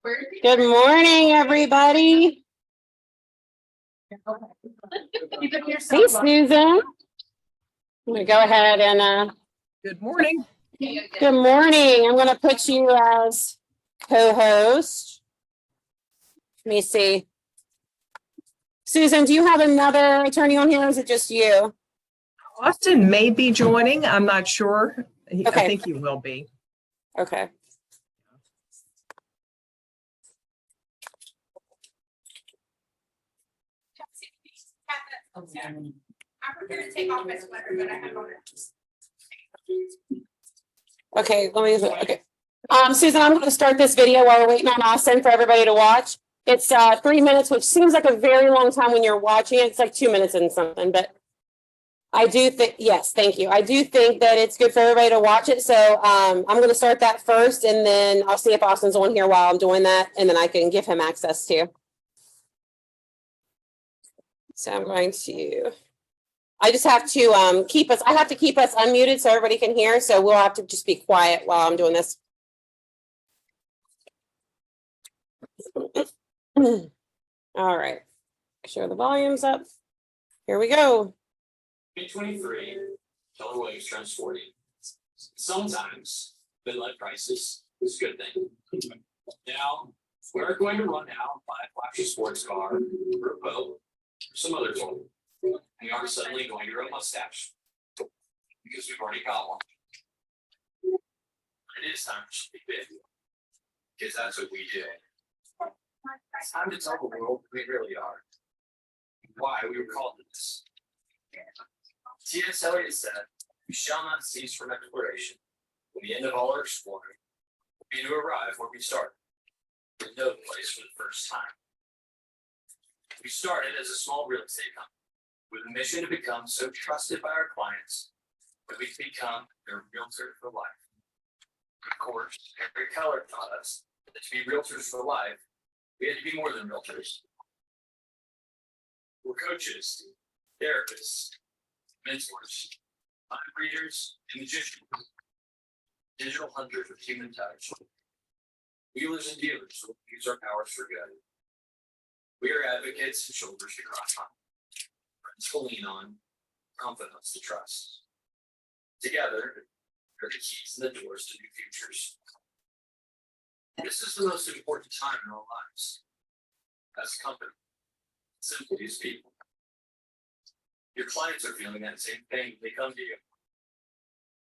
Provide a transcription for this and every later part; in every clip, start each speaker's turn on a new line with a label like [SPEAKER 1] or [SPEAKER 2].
[SPEAKER 1] Good morning, everybody. Hey, Susan. I'm gonna go ahead and
[SPEAKER 2] Good morning.
[SPEAKER 1] good morning. I'm gonna put you as co-host. Let me see. Susan, do you have another attorney on here, or is it just you?
[SPEAKER 2] Austin may be joining. I'm not sure. I
[SPEAKER 1] Okay.
[SPEAKER 2] think he will be.
[SPEAKER 1] Okay.
[SPEAKER 3] I'm prepared to take off my sweater, but I have on it.
[SPEAKER 1] Okay, okay. Susan, I'm gonna start this video while we're waiting on Austin for everybody to watch. It's 3 minutes, which seems like a very long time when you're watching it. It's like 2 minutes and something, but I do think, yes, thank you. I do think that it's good for everybody to watch it. So I'm gonna start that first, and then I'll see if Austin's on here while I'm doing that, and then I can give him access to. So I'm going to, I just have to I have to keep us unmuted so everybody can hear. So we'll have to just be quiet while I'm doing this. All right. Share the volumes up. Here we go.
[SPEAKER 4] 2023, Keller Williams turns 40. Sometimes Bud prices is a good thing. Now, we're going to run out and buy a flashy sports car or a boat or some other tool. We aren't suddenly going to grow a mustache because we've already got one. It is time to be big because that's what we do. It's time to tell the world who we really are. Why we were called to this. T.S. Eliot said, "We shall not cease from exploration. When the end of all our exploring will be to arrive where we started, in no place for the first time." We started as a small real estate company with a mission to become so trusted by our clients that we become their realtor for life. Of course, Harry Keller taught us that to be realtors for life, we had to be more than realtors. We're coaches, therapists, mentors, mind readers, and magicians, digital hunters with human touch, wheelers and dealers who use our powers for good. We are advocates and shoulders to cry on, friends to lean on, confidants to trust. Together, they're the keys and the doors to new futures. This is the most important time in our lives, as a company, simply as people. Your clients are feeling that same thing when they come to you.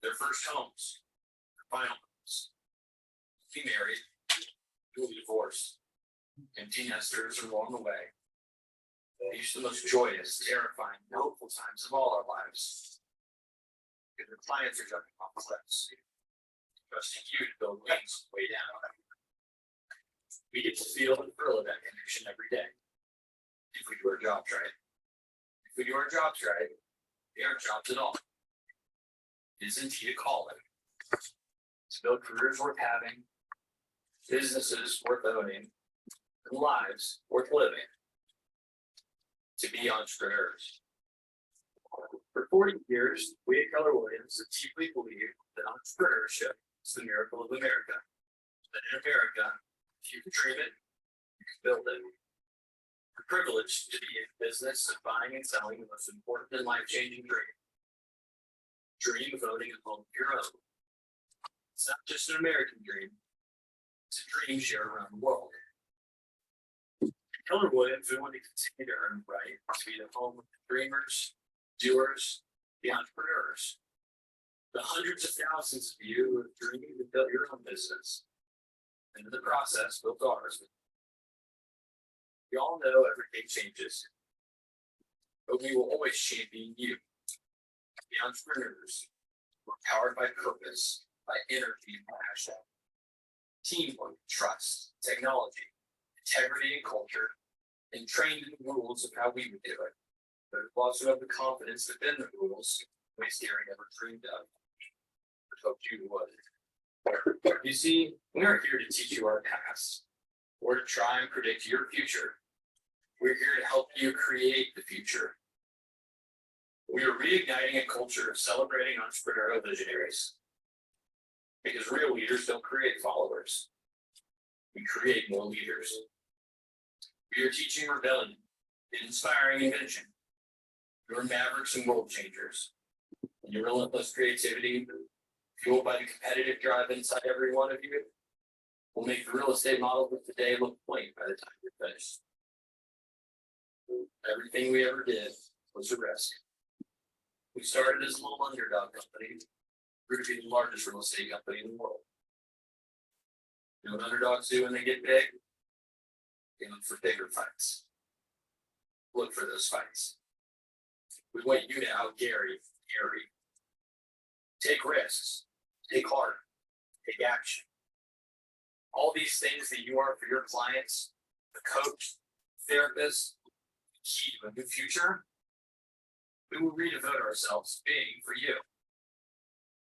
[SPEAKER 4] Their first homes, their final homes. Be married, you'll be divorced, empty nesters along the way. These are the most joyous, terrifying, and hopeful times of all our lives. Because your clients are jumping off cliffs, trusting you to build wings way down. We get to feel and feel that connection every day, if we do our jobs right. If we do our jobs right, they aren't jobs at all. It is indeed a calling. To build careers worth having, businesses worth owning, and lives worth living. To be entrepreneurs. For 40 years, we at Keller Williams have deeply believed that entrepreneurship is the miracle of America. That in America, if you can dream it, you can build it. We're privileged to be in the business of buying and selling the most important and life-changing dream. Dream of owning a home of your own. It's not just an American dream, it's a dream shared around the world. At Keller Williams, we want to continue to earn the right to be the home of the dreamers, doers, the entrepreneurs. The hundreds of thousands of you who have dreamed and built your own business, and in the process built ours. We all know every day changes, but we will always champion you, the entrepreneurs who are powered by purpose, by energy and passion, teamwork, trust, technology, integrity and culture, and trained in the rules of how we would do it, but who also have the confidence within the rules we scaring ever dreamed of. I hoped you would. You see, we aren't here to teach you our past or to try and predict your future. We're here to help you create the future. We are reigniting a culture of celebrating entrepreneurial visionaries. Because real leaders don't create followers. We create more leaders. We are teaching rebellion, inspiring invention. You're mavericks and world changers. And your relentless creativity, fueled by the competitive drive inside every one of you, will make the real estate model of today look quaint by the time you're finished. Everything we ever did was a risk. We started as a little underdog company, grew to be the largest real estate company in the world. You know what underdogs do when they get big? They look for bigger fights. Look for those fights. We want you to out Gary. Take risks, take heart, take action. All these things that you are for your clients, the coach, therapist, the key to a new future, we will redevote ourselves to being for you.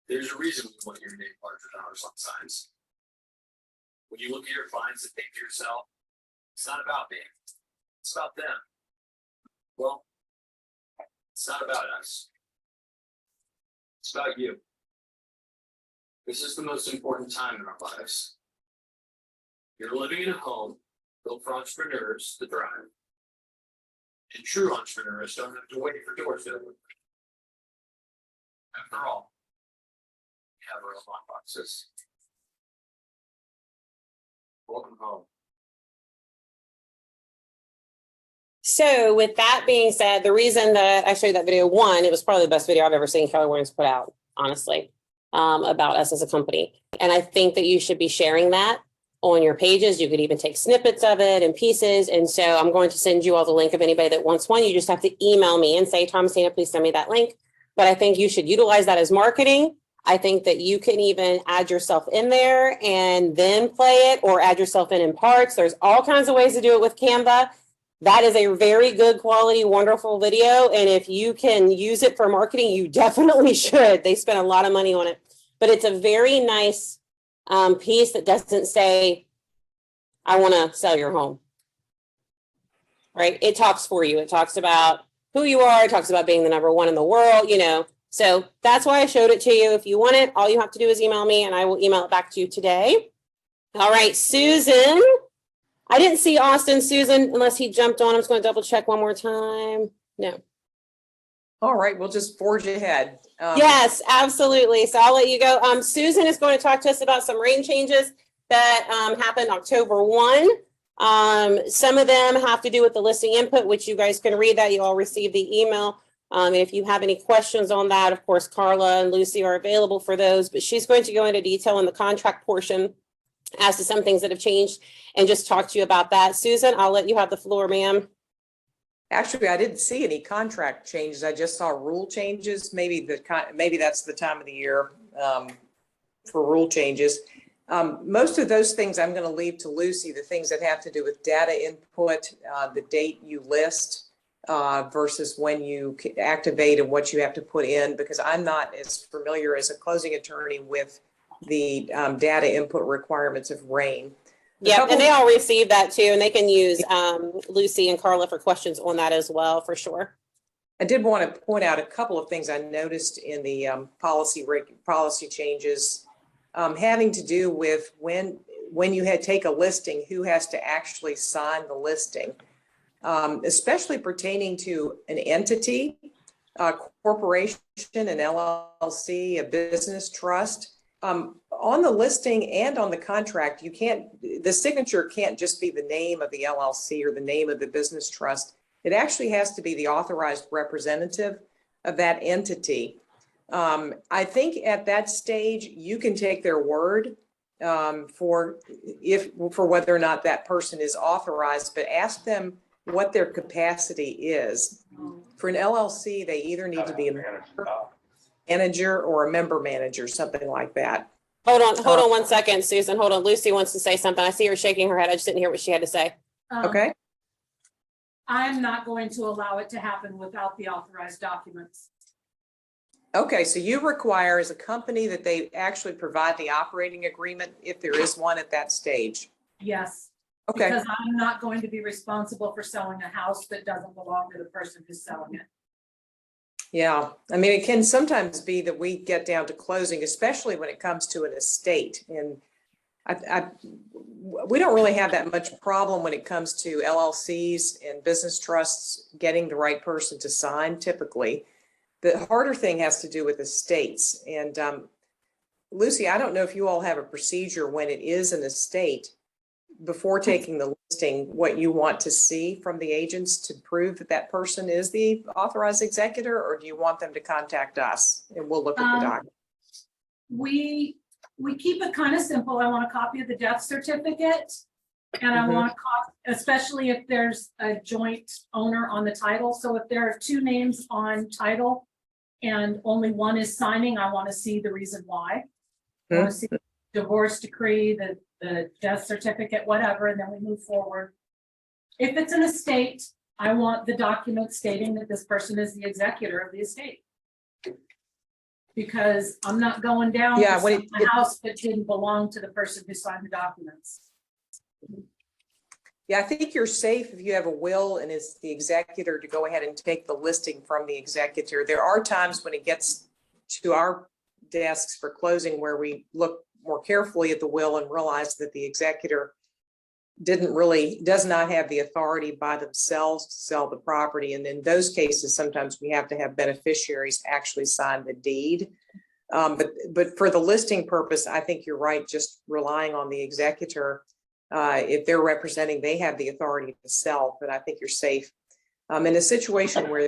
[SPEAKER 4] There's a reason we want your name larger dollars on signs. When you look at your clients and think to yourself, it's not about me, it's about them. Well, it's not about us. It's about you. This is the most important time in our lives. You're living in a home built for entrepreneurs to thrive. And true entrepreneurs don't have to wait for doors to open. After all, we have our own lockboxes. Welcome home.
[SPEAKER 1] So with that being said, the reason that I showed that video, one, it was probably the best video I've ever seen Keller Williams put out, honestly, about us as a company. And I think that you should be sharing that on your pages. You could even take snippets of it and pieces. And so I'm going to send you all the link of anybody that wants one. You just have to email me and say, Thomasina, please send me that link. But I think you should utilize that as marketing. I think that you can even add yourself in there and then play it, or add yourself in parts. There's all kinds of ways to do it with Canva. That is a very good quality, wonderful video. And if you can use it for marketing, you definitely should. They spent a lot of money on it, but it's a very nice piece that doesn't say, I want to sell your home, right? It talks for you. It talks about who you are. It talks about being the number one in the world, you know. So that's why I showed it to you. If you want it, all you have to do is email me and I will email it back to you today. All right, Susan. I didn't see Austin, Susan, unless he jumped on. I'm just going to double check one more time. No.
[SPEAKER 2] All right, we'll just forge ahead.
[SPEAKER 1] Yes, absolutely. So I'll let you go. Susan is going to talk to us about some rain changes that happened October 1. Some of them have to do with the listing input, which you guys can read that. You all received the email. And if you have any questions on that, of course, Carla and Lucy are available for those, but she's going to go into detail in the contract portion as to some things that have changed and just talk to you about that. Susan, I'll let you have the floor, ma'am.
[SPEAKER 2] Actually, I didn't see any contract changes. I just saw rule changes. Maybe that's the time of the year for rule changes. Most of those things I'm going to leave to Lucy, the things that have to do with data input, the date you list versus when you activate and what you have to put in, because I'm not as familiar as a closing attorney with the data input requirements of RAIN.
[SPEAKER 1] Yeah, and they all receive that too, and they can use Lucy and Carla for questions on that as well, for sure.
[SPEAKER 2] I did want to point out a couple of things I noticed in the policy changes having to do with when you take a listing, who has to actually sign the listing, especially pertaining to an entity, a corporation, an LLC, a business trust. On the listing and on the contract, the signature can't just be the name of the LLC or the name of the business trust. It actually has to be the authorized representative of that entity. I think at that stage, you can take their word for whether or not that person is authorized, but ask them what their capacity is. For an LLC, they either need to be a manager or a member manager, something like that.
[SPEAKER 1] Hold on 1 second, Susan. Hold on. Lucy wants to say something. I see her shaking her head. I just didn't hear what she had to say.
[SPEAKER 2] Okay.
[SPEAKER 5] I'm not going to allow it to happen without the authorized documents.
[SPEAKER 2] Okay, so you require as a company that they actually provide the operating agreement if there is one at that stage.
[SPEAKER 5] Yes.
[SPEAKER 2] Okay.
[SPEAKER 5] Because I'm not going to be responsible for selling a house that doesn't belong to the person who's selling it.
[SPEAKER 2] Yeah, I mean, it can sometimes be that we get down to closing, especially when it comes to an estate. And we don't really have that much problem when it comes to LLCs and business trusts getting the right person to sign typically. The harder thing has to do with estates. And Lucy, I don't know if you all have a procedure when it is an estate, before taking the listing, what you want to see from the agents to prove that that person is the authorized executor, or do you want them to contact us and we'll look at the document?
[SPEAKER 5] We keep it kind of simple. I want a copy of the death certificate. And I want a copy, especially if there's a joint owner on the title. So if there are two names on title and only one is signing, I want to see the reason why. I want to see the divorce decree, the death certificate, whatever, and then we move forward. If it's an estate, I want the document stating that this person is the executor of the estate. Because I'm not going down
[SPEAKER 2] Yeah,
[SPEAKER 5] to
[SPEAKER 2] when
[SPEAKER 5] sell a house that didn't belong to the person who signed the documents.
[SPEAKER 2] Yeah, I think you're safe if you have a will and it's the executor to go ahead and take the listing from the executor. There are times when it gets to our desks for closing where we look more carefully at the will and realize that the executor does not have the authority by themselves to sell the property. And in those cases, sometimes we have to have beneficiaries actually sign the deed. But for the listing purpose, I think you're right, just relying on the executor. If they're representing, they have the authority to sell, but I think you're safe. In a situation where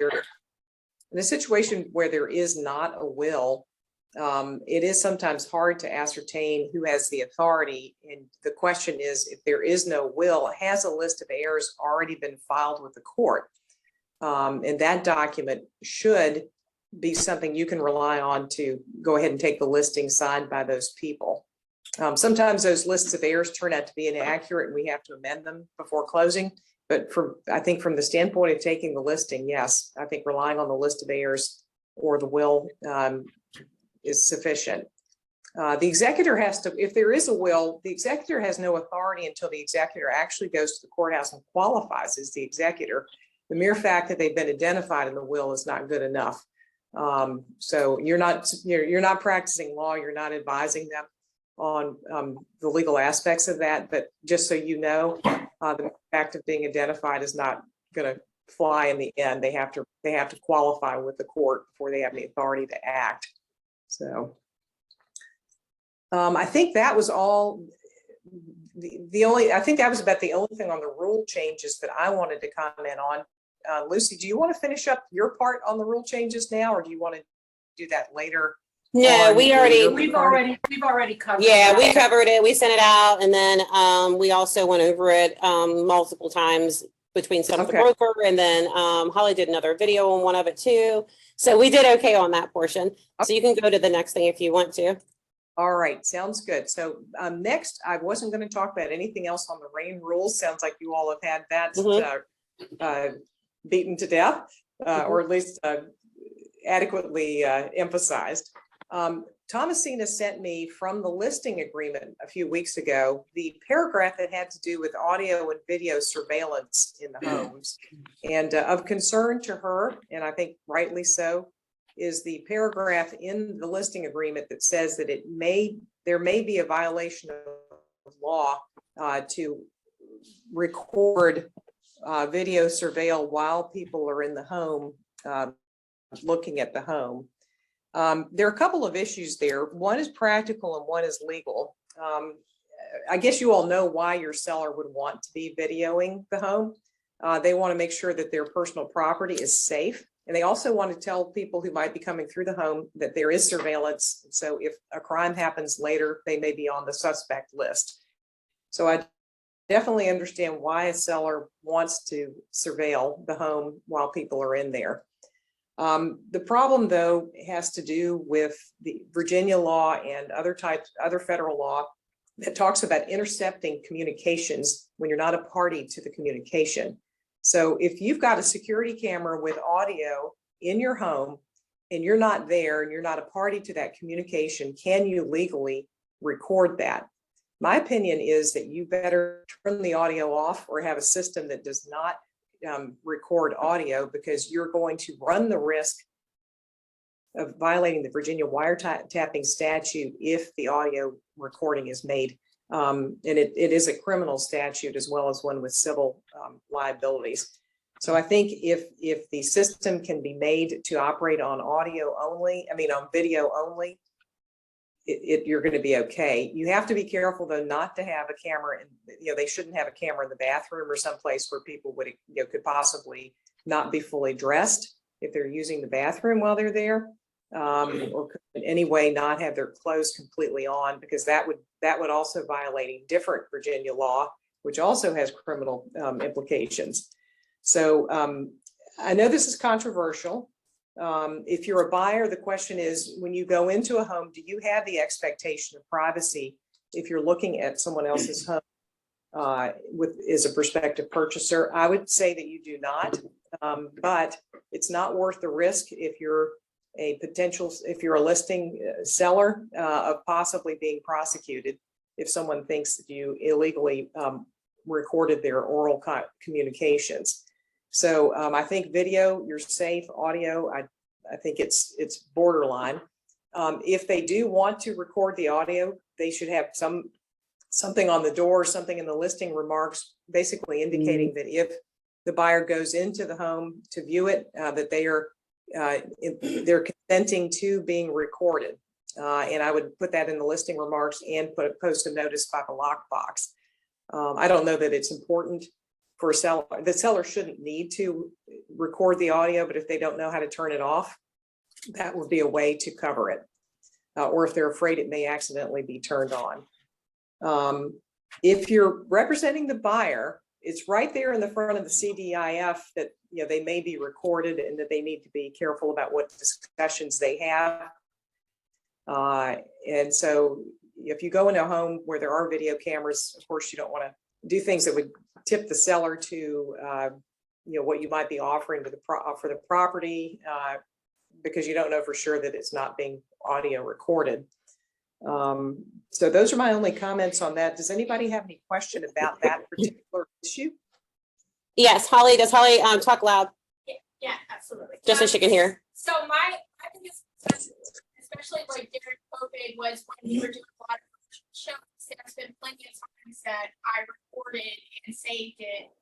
[SPEAKER 2] there is not a will, it is sometimes hard to ascertain who has the authority. And the question is, if there is no will, has a list of heirs already been filed with the court? And that document should be something you can rely on to go ahead and take the listing signed by those people. Sometimes those lists of heirs turn out to be inaccurate and we have to amend them before closing. But I think from the standpoint of taking the listing, yes, I think relying on the list of heirs or the will is sufficient. The executor has to, if there is a will, the executor has no authority until the executor actually goes to the courthouse and qualifies as the executor. The mere fact that they've been identified in the will is not good enough. So you're not practicing law, you're not advising them on the legal aspects of that, but just so you know, the fact of being identified is not going to fly in the end. They have to qualify with the court before they have the authority to act. So I think that was all. I think that was about the only thing on the rule changes that I wanted to comment on. Lucy, do you want to finish up your part on the rule changes now, or do you want to do that later?
[SPEAKER 1] No, we've
[SPEAKER 5] We've already covered.
[SPEAKER 1] yeah,
[SPEAKER 5] that.
[SPEAKER 1] we covered it. We sent it out, and then we also went over it multiple times between some of the broker, and then Holly did another video on one of it too. So we did okay on that portion. So you can go to the next thing if you want to.
[SPEAKER 2] All right, sounds good. So next, I wasn't going to talk about anything else on the RAIN rules. Sounds like you all have had that beaten to death, or at least adequately emphasized. Thomasina sent me from the listing agreement a few weeks ago the paragraph that had to do with audio and video surveillance in the homes. And of concern to her, and I think rightly so, is the paragraph in the listing agreement that says that there may be a violation of law to record video surveil while people are in the home looking at the home. There are a couple of issues there. One is practical and one is legal. I guess you all know why your seller would want to be videoing the home. They want to make sure that their personal property is safe. And they also want to tell people who might be coming through the home that there is surveillance. So if a crime happens later, they may be on the suspect list. So I definitely understand why a seller wants to surveil the home while people are in there. The problem, though, has to do with the Virginia law and other federal law that talks about intercepting communications when you're not a party to the communication. So if you've got a security camera with audio in your home and you're not there and you're not a party to that communication, can you legally record that? My opinion is that you better turn the audio off or have a system that does not record audio, because you're going to run the risk of violating the Virginia wiretapping statute if the audio recording is made And it is a criminal statute as well as one with civil liabilities. So I think if the system can be made to operate on on video only, you're going to be okay. You have to be careful though not to have a camera, and they shouldn't have a camera in the bathroom or someplace where people would could possibly not be fully dressed if they're using the bathroom while they're there, or could in any way not have their clothes completely on, because that would also violate a different Virginia law, which also has criminal implications. So I know this is controversial. If you're a buyer, the question is, when you go into a home, do you have the expectation of privacy if you're looking at someone else's home as a prospective purchaser? I would say that you do not, but it's not worth the risk if you're a listing seller of possibly being prosecuted if someone thinks that you illegally recorded their oral communications. So I think video, you're safe. Audio, I think it's borderline. If they do want to record the audio, they should have something on the door, something in the listing remarks, basically indicating that if the buyer goes into the home to view it, that they're consenting to being recorded. And I would put that in the listing remarks and post a notice by the lockbox. I don't know that it's important for a seller. The seller shouldn't need to record the audio, but if they don't know how to turn it off, that would be a way to cover it. Or if they're afraid it may accidentally be turned on. If you're representing the buyer, it's right there in the front of the CDIF that they may be recorded and that they need to be careful about what discussions they have. And so if you go into a home where there are video cameras, of course, you don't want to do things that would tip the seller to what you might be offering for the property, because you don't know for sure that it's not being audio recorded. So those are my only comments on that. Does anybody have any question about that particular issue?
[SPEAKER 1] Yes, Holly, does Holly talk loud
[SPEAKER 3] Yeah, absolutely.
[SPEAKER 1] just so she can hear?
[SPEAKER 3] So my biggest question, especially like during COVID, was when we were doing a lot of shows. There's been plenty of times that I recorded and saved it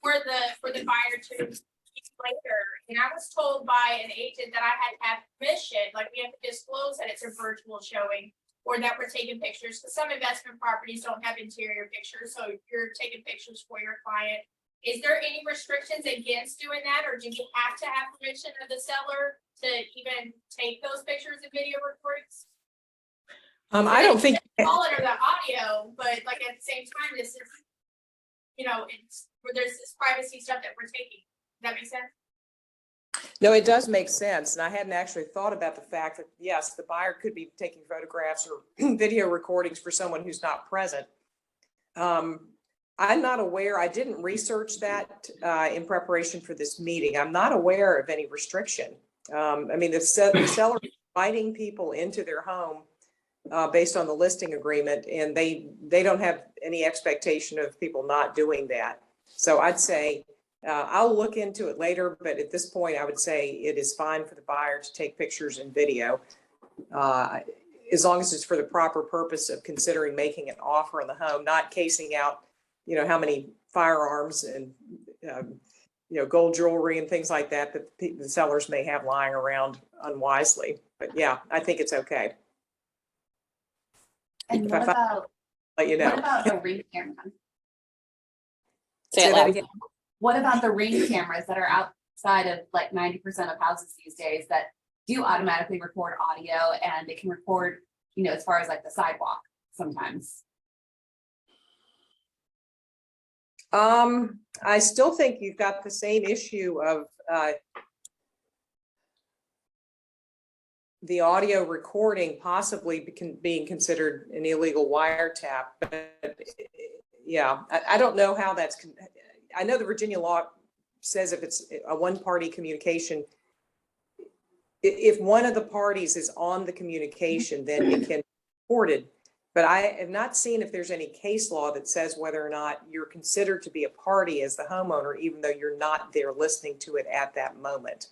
[SPEAKER 3] for the buyer to use later. And I was told by an agent that I had to have permission, like we have to disclose that it's a virtual showing or that we're taking pictures. Because some investment properties don't have interior pictures, so you're taking pictures for your client. Is there any restrictions against doing that, or do you have to have permission of the seller to even take those pictures and video recordings?
[SPEAKER 2] I don't think.
[SPEAKER 3] Call it or the audio, but like at the same time, this is, it's where there's this privacy stuff that we're taking. Does that make sense?
[SPEAKER 2] No, it does make sense. And I hadn't actually thought about the fact that, yes, the buyer could be taking photographs or video recordings for someone who's not present. I'm not aware, I didn't research that in preparation for this meeting. I'm not aware of any restriction. The seller is inviting people into their home based on the listing agreement, and they don't have any expectation of people not doing that. So I'd say I'll look into it later, but at this point, I would say it is fine for the buyer to take pictures and video, as long as it's for the proper purpose of considering making an offer on the home, not casing out, how many firearms and gold jewelry and things like that the sellers may have lying around unwisely. But yeah, I think it's okay.
[SPEAKER 6] And
[SPEAKER 2] What
[SPEAKER 6] about the Ring camera?
[SPEAKER 1] Say it loud.
[SPEAKER 6] What about the Ring cameras that are outside of like 90% of houses these days that do automatically record audio, and they can record, as far as like the sidewalk sometimes?
[SPEAKER 2] I still think you've got the same issue of the audio recording possibly being considered an illegal wiretap. But yeah, I don't know how that's. I know the Virginia law says if it's a one-party communication, if one of the parties is on the communication, then it can be recorded. But I have not seen if there's any case law that says whether or not you're considered to be a party as the homeowner, even though you're not there listening to it at that moment.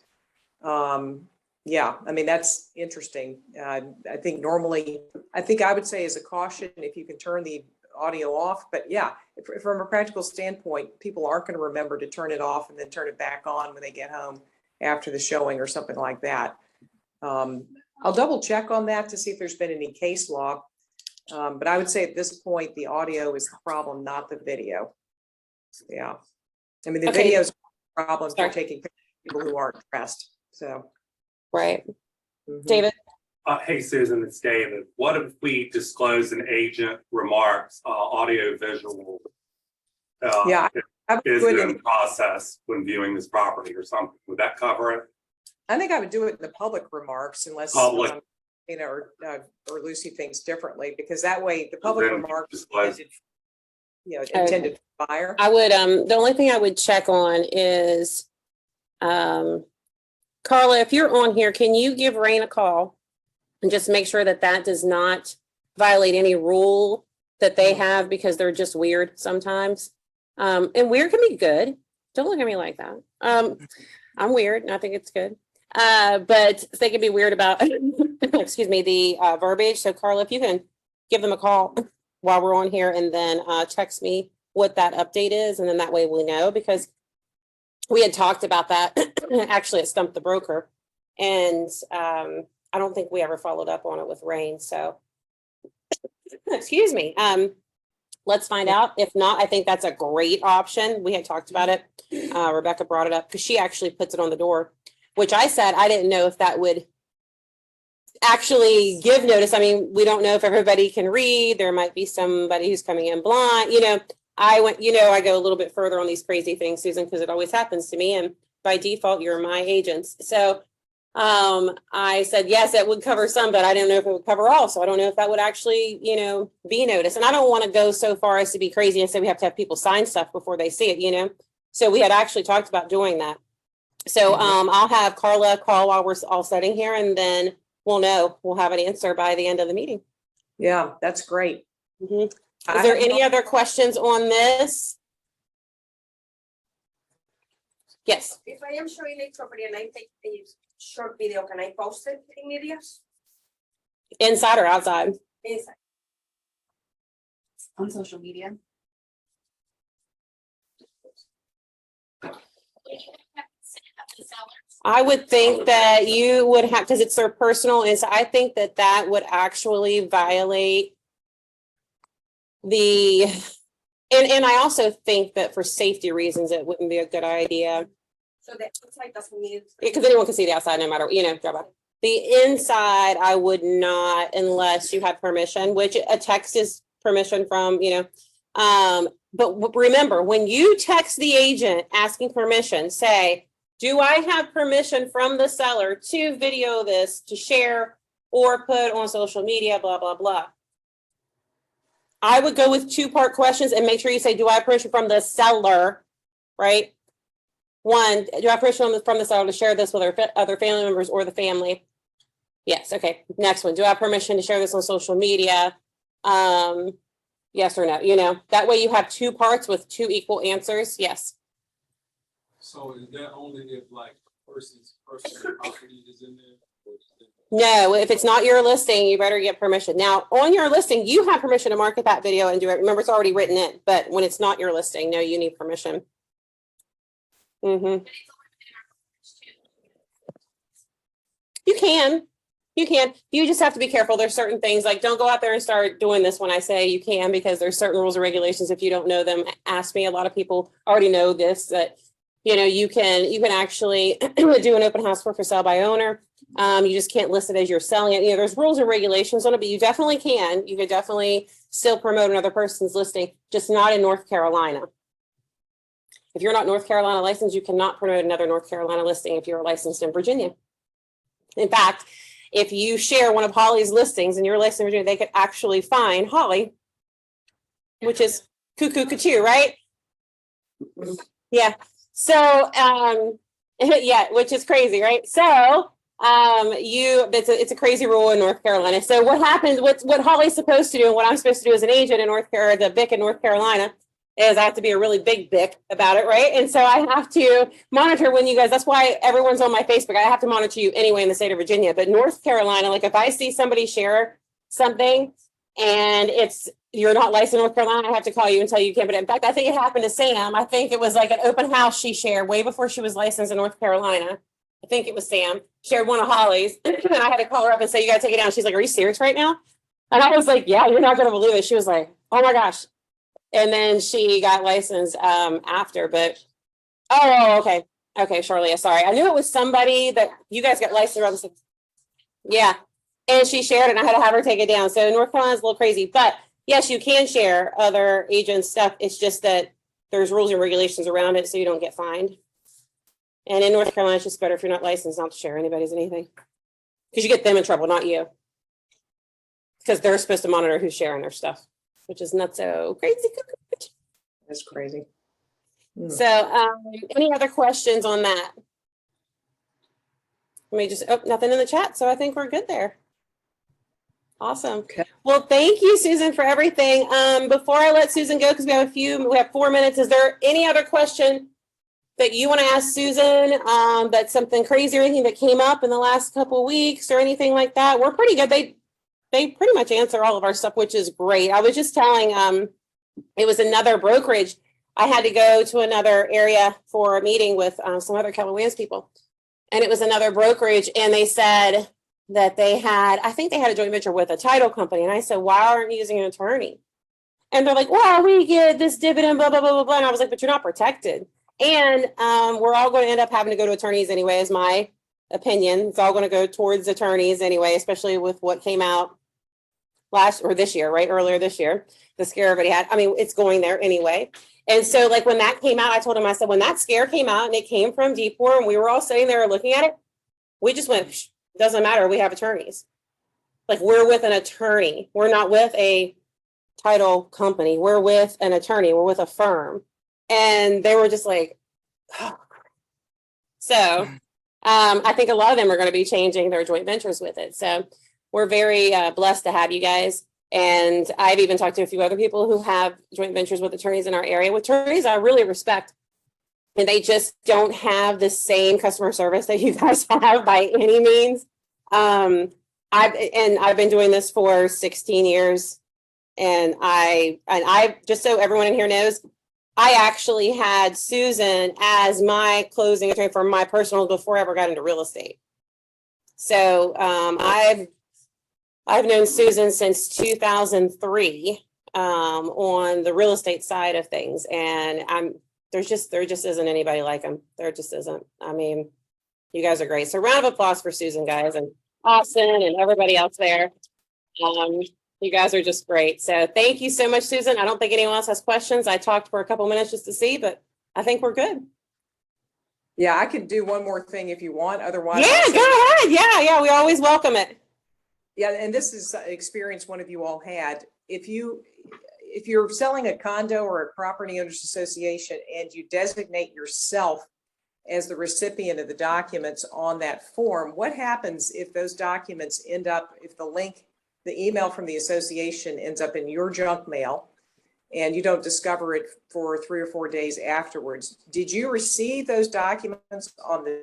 [SPEAKER 2] Yeah, that's interesting. I think I would say as a caution, if you can turn the audio off, but yeah, from a practical standpoint, people aren't going to remember to turn it off and then turn it back on when they get home after the showing or something like that. I'll double check on that to see if there's been any case law. But I would say at this point, the audio is the problem, not the video. Yeah. I mean, the
[SPEAKER 1] Okay.
[SPEAKER 2] video's a problem if you're
[SPEAKER 1] Sorry.
[SPEAKER 2] taking pictures of people who aren't dressed, so.
[SPEAKER 1] Right.
[SPEAKER 2] Mhm.
[SPEAKER 1] David?
[SPEAKER 7] Hey, Susan, it's David. What if we disclose an agent remarks, audio visual?
[SPEAKER 2] Yeah, I would
[SPEAKER 7] Is
[SPEAKER 2] do it
[SPEAKER 7] in
[SPEAKER 2] in,
[SPEAKER 7] process when viewing this property or something? Would that cover it?
[SPEAKER 2] I think I would do it in the public remarks unless,
[SPEAKER 7] Public.
[SPEAKER 2] you know, or Lucy thinks differently, because that way the public
[SPEAKER 7] Then
[SPEAKER 2] remarks,
[SPEAKER 7] disclose.
[SPEAKER 2] intended for fire.
[SPEAKER 1] I would, the only thing I would check on is, Carla, if you're on here, can you give Rain a call? And just make sure that that does not violate any rule that they have, because they're just weird sometimes. And weird can be good. Don't look at me like that. I'm weird and I think it's good. But they can be weird about, excuse me, the verbiage. So Carla, if you can give them a call while we're on here and then text me what that update is. And then that way we know, because we had talked about that actually at Stump the Broker. And I don't think we ever followed up on it with Rain. So, excuse me. Let's find out. If not, I think that's a great option. We had talked about it. Rebecca brought it up because she actually puts it on the door, which I said I didn't know if that would actually give notice. I mean, we don't know if everybody can read. There might be somebody who's coming in blind. You know, I go a little bit further on these crazy things, Susan, because it always happens to me. And by default, you're my agents. So I said, yes, it would cover some, but I didn't know if it would cover all. So I don't know if that would actually, be noticed. And I don't want to go so far as to be crazy and say we have to have people sign stuff before they see it, So we had actually talked about doing that. So I'll have Carla call while we're all sitting here, and then we'll have an answer by the end of the meeting.
[SPEAKER 2] Yeah, that's great.
[SPEAKER 1] Mhm.
[SPEAKER 2] I
[SPEAKER 1] Is there
[SPEAKER 2] have
[SPEAKER 1] any
[SPEAKER 2] no-
[SPEAKER 1] other questions on this? Yes.
[SPEAKER 8] If I am showing a property and I take a short video, can I post it in media?
[SPEAKER 1] Inside or outside?
[SPEAKER 8] Inside.
[SPEAKER 6] On social media.
[SPEAKER 1] I would think that you would have, because it's their personal, and so I think that that would actually violate and I also think that for safety reasons, it wouldn't be a good idea.
[SPEAKER 8] So the outside doesn't mean.
[SPEAKER 1] Because anyone can see the outside no matter, drop out. The inside, I would not unless you have permission, which a text is permission from, but remember, when you text the agent asking permission, say, do I have permission from the seller to video this, to share or put on social media, blah, blah, blah. I would go with 2-part questions and make sure you say, do I have permission from the seller, right? 1, do I have permission from the seller to share this with our other family members or the family? Yes, okay. Next one, do I have permission to share this on social media? Yes or no, that way you have 2 parts with 2 equal answers, yes.
[SPEAKER 9] So is that only if like a person's personal property is in there? Or is it-
[SPEAKER 1] No, if it's not your listing, you better get permission. Now, on your listing, you have permission to market that video and do it. Remember, it's already written in, but when it's not your listing, no, you need permission. Mm-hmm. You can. You just have to be careful. There's certain things like don't go out there and start doing this when I say you can, because there's certain rules and regulations. If you don't know them, ask me. A lot of people already know this, that, you can actually do an open house for sale by owner. You just can't list it as you're selling it. There's rules and regulations on it, but you definitely can. You could definitely still promote another person's listing, just not in North Carolina. If you're not North Carolina licensed, you cannot promote another North Carolina listing if you're licensed in Virginia. In fact, if you share one of Holly's listings and you're licensed in Virginia, they could actually fine Holly, which is cuckoo, right? Yeah. So, yeah, which is crazy, right? So, it's a crazy rule in North Carolina. So what happens, what Holly's supposed to do and what I'm supposed to do as an agent in North Carolina, the BIC in North Carolina, is I have to be a really big BIC about it, right? And so I have to monitor when you guys, that's why everyone's on my Facebook. I have to monitor you anyway in the state of Virginia. But North Carolina, like if I see somebody share something and it's you're not licensed in North Carolina, I have to call you and tell you can't. But in fact, I think it happened to Sam. I think it was like an open house she shared way before she was licensed in North Carolina. I think it was Sam, shared one of Holly's, and I had to call her up and say, you gotta take it down. She's like, are you serious right now? And I was like, yeah, you're not gonna believe it. She was like, oh my gosh. And then she got licensed after, but, oh, okay. Okay, Charlia, sorry. I knew it was somebody that you guys got licensed around the same. Yeah, and she shared it and I had to have her take it down. So North Carolina's a little crazy, but yes, you can share other agents' stuff. It's just that there's rules and regulations around it so you don't get fined. And in North Carolina, it's just better if you're not licensed not to share anybody's anything. Because you get them in trouble, not you. Because they're supposed to monitor who's sharing their stuff, which is not so crazy.
[SPEAKER 2] That's crazy.
[SPEAKER 1] So any other questions on that? Let me just, oh, nothing in the chat. So I think we're good there. Awesome.
[SPEAKER 2] Okay.
[SPEAKER 1] Well, thank you, Susan, for everything. Before I let Susan go, because we have 4 minutes, is there any other question that you want to ask Susan? That's something crazy or anything that came up in the last couple of weeks or anything like that? We're pretty good. They pretty much answer all of our stuff, which is great. I was just telling, it was another brokerage. I had to go to another area for a meeting with some other Keller Williams people. And it was another brokerage, and they said that they had, I think they had a joint venture with a title company. And I said, why aren't you using an attorney? And they're like, well, we get this dividend, blah, blah, blah, blah, blah. And I was like, but you're not protected. And we're all going to end up having to go to attorneys anyway, is my opinion. It's all going to go towards attorneys anyway, especially with what came out this year, right? Earlier this year, the scare everybody had. I mean, it's going there anyway. And so like when that came out, I told him, I said, when that scare came out and it came from D4 and we were all sitting there looking at it, we just went, psh, doesn't matter. We have attorneys. Like we're with an attorney. We're not with a title company. We're with an attorney. We're with a firm. And they were just like, oh. So I think a lot of them are going to be changing their joint ventures with it. So we're very blessed to have you guys. And I've even talked to a few other people who have joint ventures with attorneys in our area. With attorneys, I really respect. And they just don't have the same customer service that you guys have by any means. I've been doing this for 16 years. And I just so everyone in here knows, I actually had Susan as my closing attorney for my personal before I ever got into real estate. So I've known Susan since 2003 on the real estate side of things, and there just isn't anybody like them. There just isn't. I mean, you guys are great. So round of applause for Susan, guys, and Austin and everybody else there. You guys are just great. So thank you so much, Susan. I don't think anyone else has questions. I talked for a couple minutes just to see, but I think we're good.
[SPEAKER 2] Yeah, I could do one more thing if you want. Otherwise,
[SPEAKER 1] Yeah, go ahead. Yeah, we always welcome it.
[SPEAKER 2] yeah, and this is experience one of you all had. If you're selling a condo or a property owners association and you designate yourself as the recipient of the documents on that form, what happens if those documents end up, if the email from the association ends up in your junk mail and you don't discover it for 3 or 4 days afterwards? Did you receive those documents on the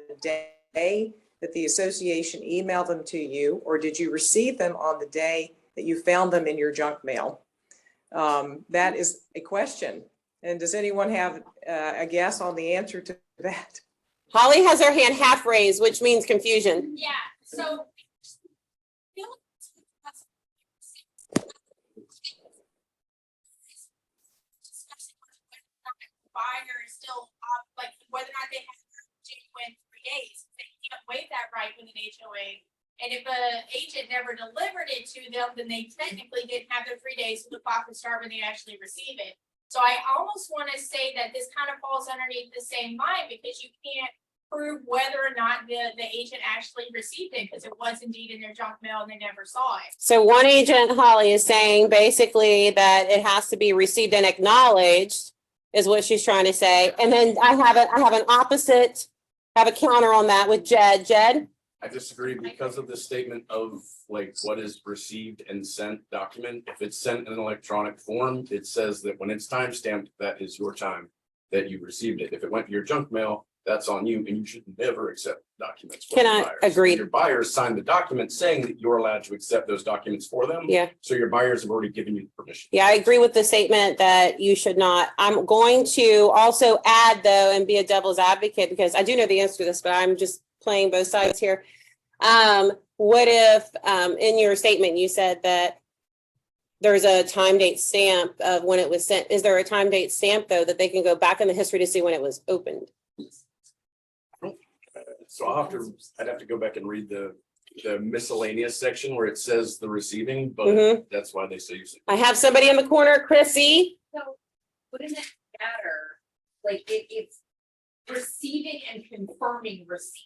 [SPEAKER 2] day that the association emailed them to you, or did you receive them on the day that you found them in your junk mail? That is a question. And does anyone have a guess on the answer to that?
[SPEAKER 1] Holly has her hand half raised, which means confusion.
[SPEAKER 3] Yeah, so. Buyer is still, like, whether or not they have genuine 3 days, they can't waive that right with an HOA. And if an agent never delivered it to them, then they technically didn't have their 3 days, so the clock would start when they actually receive it. So I almost want to say that this kind of falls underneath the same line, because you can't prove whether or not the agent actually received it, because it was indeed in their junk mail and they never saw it.
[SPEAKER 1] So one agent, Holly, is saying basically that it has to be received and acknowledged, is what she's trying to say. And then I have an opposite, have a counter on that with Jed. Jed?
[SPEAKER 10] I disagree because of the statement of like what is received and sent document. If it's sent in an electronic form, it says that when it's timestamped, that is your time that you received it. If it went to your junk mail, that's on you, and you should never accept documents. from
[SPEAKER 1] Can
[SPEAKER 10] the
[SPEAKER 1] I
[SPEAKER 10] buyers.
[SPEAKER 1] agree?
[SPEAKER 10] Your buyers signed the document saying that you're allowed to accept those documents for them.
[SPEAKER 1] Yeah.
[SPEAKER 10] So your buyers have already given you permission.
[SPEAKER 1] Yeah, I agree with the statement that you should not. I'm going to also add though, and be a devil's advocate, because I do know the answer to this, but I'm just playing both sides here. What if, in your statement, you said that there's a time date stamp of when it was sent? Is there a time date stamp though, that they can go back in the history to see when it was opened?
[SPEAKER 10] So I'd have to go back and read the miscellaneous section where it says the receiving, but
[SPEAKER 1] Mhm.
[SPEAKER 10] that's why they say you.
[SPEAKER 1] I have somebody in the corner, Chrissy.
[SPEAKER 6] So wouldn't it matter, like it's receiving and confirming receipts?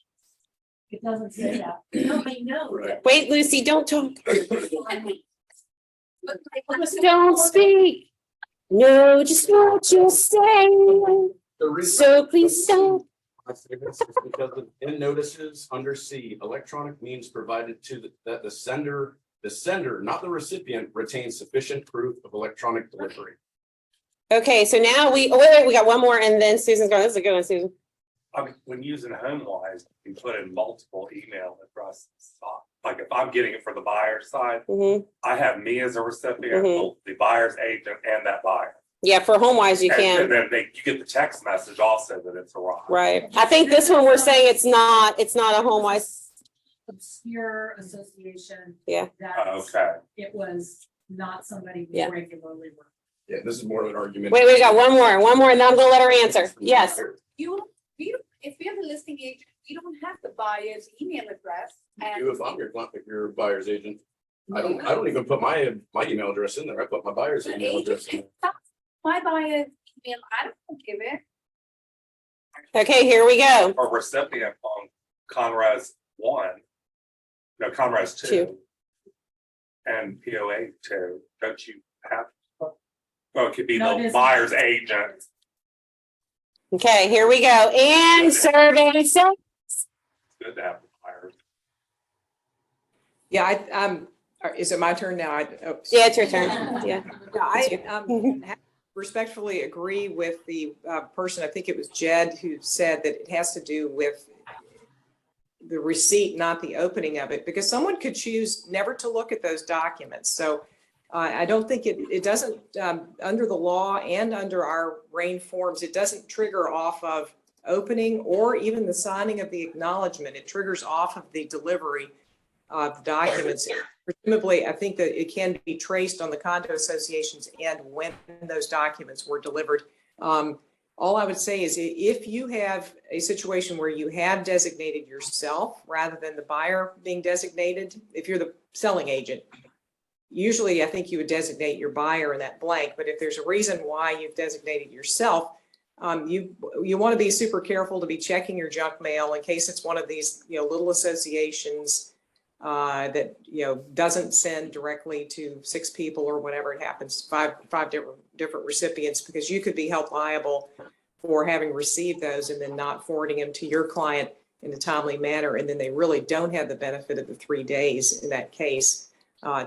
[SPEAKER 5] It doesn't say that.
[SPEAKER 6] No, I know.
[SPEAKER 10] Right.
[SPEAKER 1] Wait, Lucy, don't talk.
[SPEAKER 6] But like,
[SPEAKER 1] Don't speak. No, just what you're saying.
[SPEAKER 10] The reason-
[SPEAKER 1] So please stop.
[SPEAKER 10] I say this is because in notices under C, electronic means provided to that the sender, not the recipient, retains sufficient proof of electronic delivery.
[SPEAKER 1] Okay, so now wait, we got one more and then Susan's going. This is a good one, Susan.
[SPEAKER 7] I mean, when using HomeWise, you put in multiple email addresses. Like if I'm getting it for the buyer side,
[SPEAKER 1] Mhm.
[SPEAKER 7] I have me as a recipient,
[SPEAKER 1] Mhm.
[SPEAKER 7] the buyer's agent and that buyer.
[SPEAKER 1] Yeah, for HomeWise you
[SPEAKER 7] And
[SPEAKER 1] can,
[SPEAKER 7] then you get the text message also that it's arrived.
[SPEAKER 1] right? I think this one we're saying it's not a HomeWise.
[SPEAKER 5] Obscure association.
[SPEAKER 1] Yeah.
[SPEAKER 5] That
[SPEAKER 7] Okay.
[SPEAKER 5] it was not somebody we
[SPEAKER 1] Yeah.
[SPEAKER 5] regularly work.
[SPEAKER 10] Yeah, this is more of an argument.
[SPEAKER 1] Wait, we got one more, and then I'm gonna let her answer. Yes.
[SPEAKER 6] if we have a listing agent, you don't have the buyer's email address.
[SPEAKER 10] You, if I'm your buyer's agent, I don't even put my email address in there. I put my buyer's
[SPEAKER 6] The
[SPEAKER 10] email address in
[SPEAKER 6] agent,
[SPEAKER 10] there.
[SPEAKER 6] my buyer's email, I don't give it.
[SPEAKER 1] Okay, here we go.
[SPEAKER 7] Or recipient on Conras 1. No, Conras 2.
[SPEAKER 1] Two.
[SPEAKER 7] And POA 2. Don't you have? Oh, it could be
[SPEAKER 5] No, it
[SPEAKER 7] the
[SPEAKER 5] isn't.
[SPEAKER 7] buyer's agent.
[SPEAKER 1] Okay, here we go. And survey says.
[SPEAKER 7] Good to have the buyer.
[SPEAKER 2] Yeah, is it my turn now?
[SPEAKER 1] Yeah, it's your turn. Yeah.
[SPEAKER 2] I respectfully agree with the person, I think it was Jed, who said that it has to do with the receipt, not the opening of it, because someone could choose never to look at those documents. So I don't think it doesn't, under the law and under our RAIN forms, it doesn't trigger off of opening or even the signing of the acknowledgement. It triggers off of the delivery of the documents. Presumably, I think that it can be traced on the condo associations and when those documents were delivered. All I would say is if you have a situation where you have designated yourself rather than the buyer being designated, if you're the selling agent, usually I think you would designate your buyer in that blank, but if there's a reason why you've designated yourself, you want to be super careful to be checking your junk mail in case it's one of these, little associations that, doesn't send directly to 6 people or whatever it happens, five different recipients, because you could be held liable for having received those and then not forwarding them to your client in a timely manner. And then they really don't have the benefit of the 3 days in that case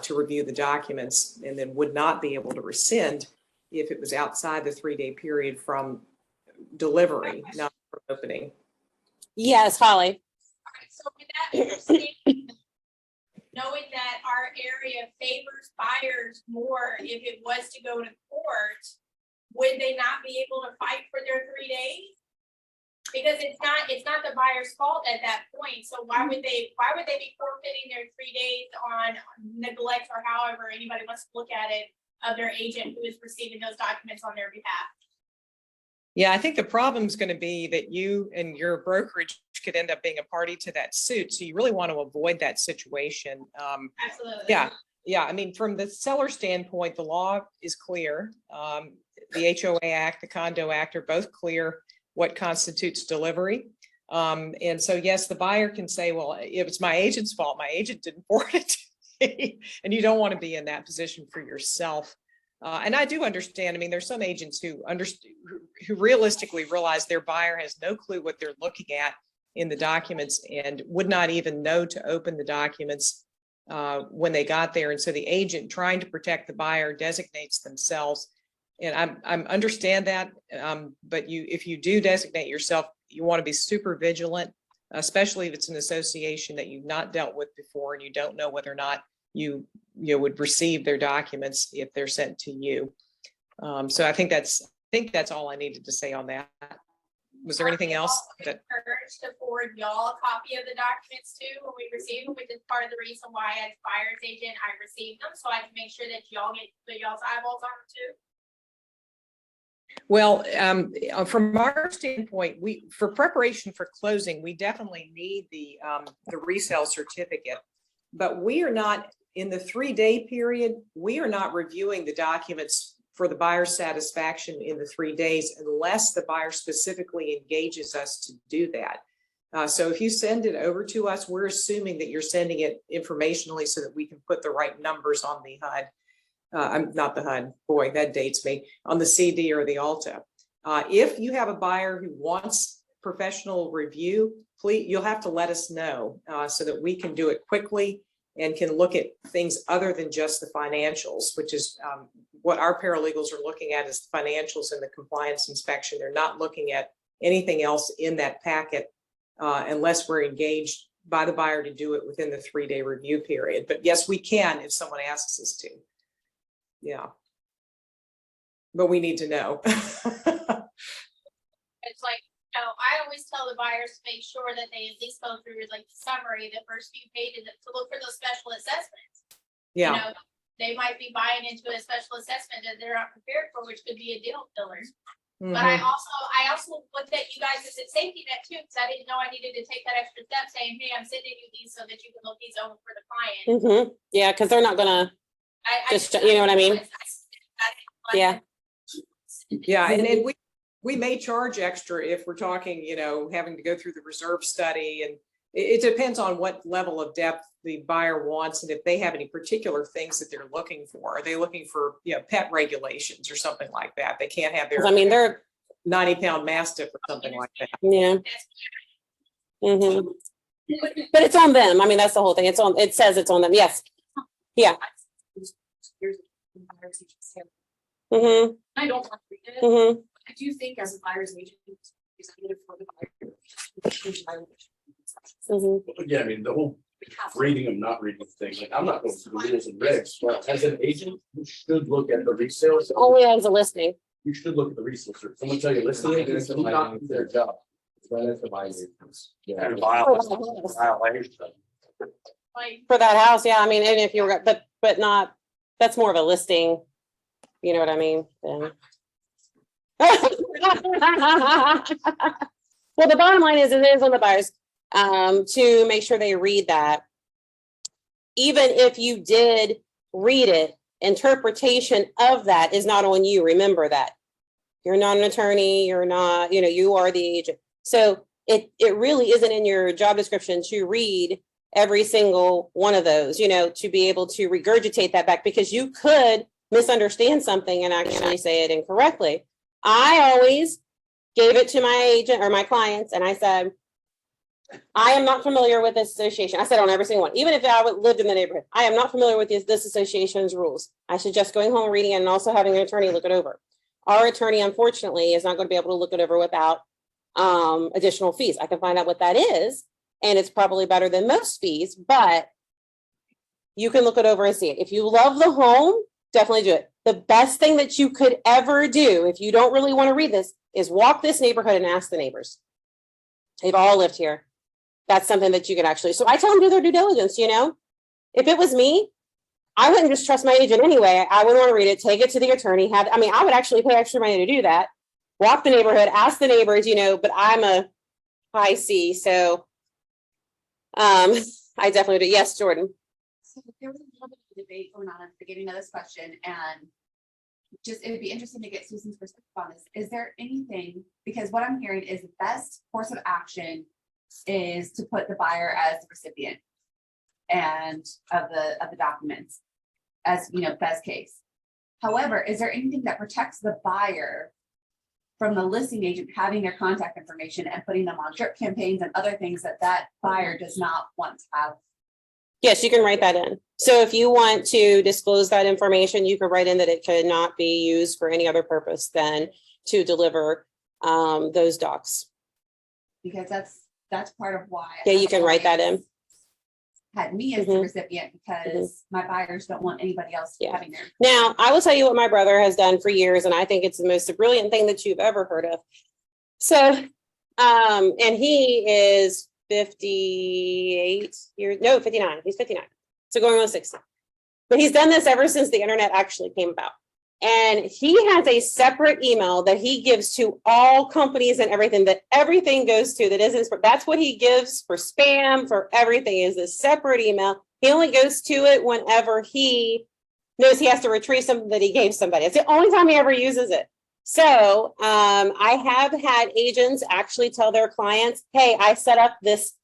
[SPEAKER 2] to review the documents, and then would not be able to rescind if it was outside the 3-day period from delivery, not from opening.
[SPEAKER 1] Yes, Holly.
[SPEAKER 3] Okay, so with that understanding, knowing that our area favors buyers more, if it was to go to court, would they not be able to fight for their 3 days? Because it's not the buyer's fault at that point. So why would they be forfeiting their 3 days on neglect, or however anybody wants to look at it, of their agent who is receiving those documents on their behalf?
[SPEAKER 2] Yeah, I think the problem's going to be that you and your brokerage could end up being a party to that suit. So you really want to avoid that situation.
[SPEAKER 3] Absolutely.
[SPEAKER 2] Yeah. I mean, from the seller standpoint, the law is clear. The HOA Act, the Condo Act are both clear what constitutes delivery. And so, yes, the buyer can say, well, if it's my agent's fault, my agent didn't forward it to me. And you don't want to be in that position for yourself. And I do understand. I mean, there's some agents who realistically realize their buyer has no clue what they're looking at in the documents and would not even know to open the documents when they got there. And so the agent, trying to protect the buyer, designates themselves. And I understand that, but if you do designate yourself, you want to be super vigilant, especially if it's an association that you've not dealt with before and you don't know whether or not you would receive their documents if they're sent to you. So I think that's all I needed to say on that. Was there anything else that?
[SPEAKER 3] Encouraged to forward y'all a copy of the documents too when we receive them, which is part of the reason why as buyer's agent, I received them, so I can make sure that y'all get y'all's eyeballs on them too.
[SPEAKER 2] Well, from our standpoint, for preparation for closing, we definitely need the resale certificate. But we are not, in the 3-day period, we are not reviewing the documents for the buyer's satisfaction in the 3 days unless the buyer specifically engages us to do that. So if you send it over to us, we're assuming that you're sending it informationally so that we can put the right numbers on the HUD. I'm not the HUD, boy, that dates me, on the CD or the Alta. If you have a buyer who wants professional review, please, you'll have to let us know so that we can do it quickly and can look at things other than just the financials, which is what our paralegals are looking at is the financials and the compliance inspection. They're not looking at anything else in that packet unless we're engaged by the buyer to do it within the 3-day review period. But yes, we can if someone asks us to. Yeah. But we need to know.
[SPEAKER 3] It's like, I always tell the buyers to make sure that they at least go through like the summary, the first few pages to look for those special assessments.
[SPEAKER 2] Yeah.
[SPEAKER 3] You know, they might be buying into a special assessment that they're not prepared for, which could be a deal killer. But I also looked at you guys as a safety net too, because I didn't know I needed to take that extra step saying, hey, I'm sending you these so that you can look these over for the client.
[SPEAKER 1] Yeah, because they're not gonna just, you know what I mean? Yeah.
[SPEAKER 2] Yeah, and we may charge extra if we're talking, having to go through the reserve study, and it depends on what level of depth the buyer wants and if they have any particular things that they're looking for. Are they looking for, pet regulations or something like that? They can't have their,
[SPEAKER 1] I mean, they're
[SPEAKER 2] 90-pound mastiff or something like that.
[SPEAKER 1] yeah. But it's on them. I mean, that's the whole thing. It says it's on them. Yes. Yeah.
[SPEAKER 6] I don't want to read it.
[SPEAKER 1] I
[SPEAKER 6] do think as a buyer's agent, representative for the buyer.
[SPEAKER 10] Yeah, I mean, the whole reading and not reading thing, like, I'm not going through the rules and regs, but as an agent, you should look at the resale.
[SPEAKER 1] Only as a listing.
[SPEAKER 10] You should look at the resale. Someone tell you, listen, agents do not do their job.
[SPEAKER 7] And violation.
[SPEAKER 3] Like,
[SPEAKER 1] For that house, yeah, I mean, and if you were, but not, that's more of a listing, you know what I mean? Then. Well, the bottom line is, it is on the buyers, to make sure they read that. Even if you did read it, interpretation of that is not on you, remember that. You're not an attorney, you're not, you are the agent. So it really isn't in your job description to read every single one of those, to be able to regurgitate that back, because you could misunderstand something and actually say it incorrectly. I always gave it to my agent or my clients and I said, I am not familiar with this association. I said on every single one, even if I lived in the neighborhood, I am not familiar with this association's rules. I suggest going home, reading it, and also having an attorney look it over. Our attorney, unfortunately, is not going to be able to look it over without additional fees. I can find out what that is, and it's probably better than most fees, but you can look it over and see it. If you love the home, definitely do it. The best thing that you could ever do, if you don't really want to read this, is walk this neighborhood and ask the neighbors. They've all lived here. That's something that you can actually, so I tell them to do their due diligence, If it was me, I wouldn't just trust my agent anyway. I would want to read it, take it to the attorney, I would actually pay extra money to do that. Walk the neighborhood, ask the neighbors, but I'm a high C, so I definitely do. Yes, Jordan.
[SPEAKER 6] So there was a little bit of debate going on at the beginning of this question, and it'd be interesting to get Susan's perspective on this. Is there anything, because what I'm hearing is the best course of action is to put the buyer as the recipient and of the documents as, best case. However, is there anything that protects the buyer from the listing agent having their contact information and putting them on drip campaigns and other things that buyer does not want to have?
[SPEAKER 1] Yes, you can write that in. So if you want to disclose that information, you could write in that it could not be used for any other purpose than to deliver those docs.
[SPEAKER 6] Because that's part of why.
[SPEAKER 1] Yeah, you can write that in.
[SPEAKER 6] Had me as the
[SPEAKER 1] Mhm.
[SPEAKER 6] recipient because my buyers don't want anybody else
[SPEAKER 1] Yeah.
[SPEAKER 6] having their.
[SPEAKER 1] Now, I will tell you what my brother has done for years, and I think it's the most brilliant thing that you've ever heard of. So, and he is 58 years, no, 59. He's 59. So going on 60. But he's done this ever since the internet actually came about. And he has a separate email that he gives to all companies and everything that everything goes to that isn't, that's what he gives for spam, for everything is this separate email. He only goes to it whenever he knows he has to retrieve something that he gave somebody. It's the only time he ever uses it. So I have had agents actually tell their clients, hey, I set up this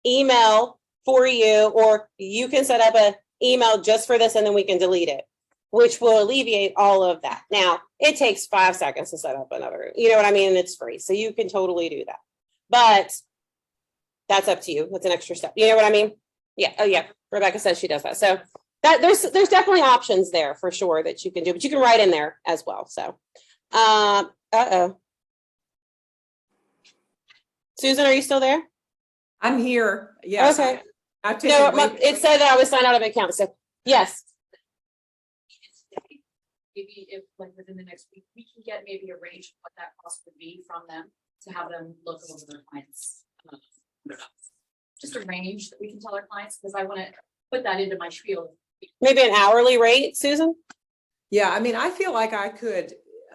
[SPEAKER 1] email for you, or you can set up an email just for this and then we can delete it, which will alleviate all of that. Now, it takes 5 seconds to set up another, you know what I mean? And it's free. So you can totally do that. But that's up to you. That's an extra step. You know what I mean? Yeah. Oh, yeah. Rebecca says she does that. So that there's definitely options there for sure that you can do, but you can write in there as well. So, uh-oh. Susan, are you still there?
[SPEAKER 2] I'm here. Yes.
[SPEAKER 1] Okay.
[SPEAKER 2] I've taken
[SPEAKER 1] No,
[SPEAKER 2] away-
[SPEAKER 1] it said that I was signed out of account. So yes.
[SPEAKER 11] Maybe if like within the next week, we can get maybe a range of what that cost would be from them to have them look over their clients. Just a range that we can tell our clients, because I want to put that into my spiel.
[SPEAKER 1] Maybe an hourly rate, Susan?
[SPEAKER 2] Yeah, I mean, I feel like I could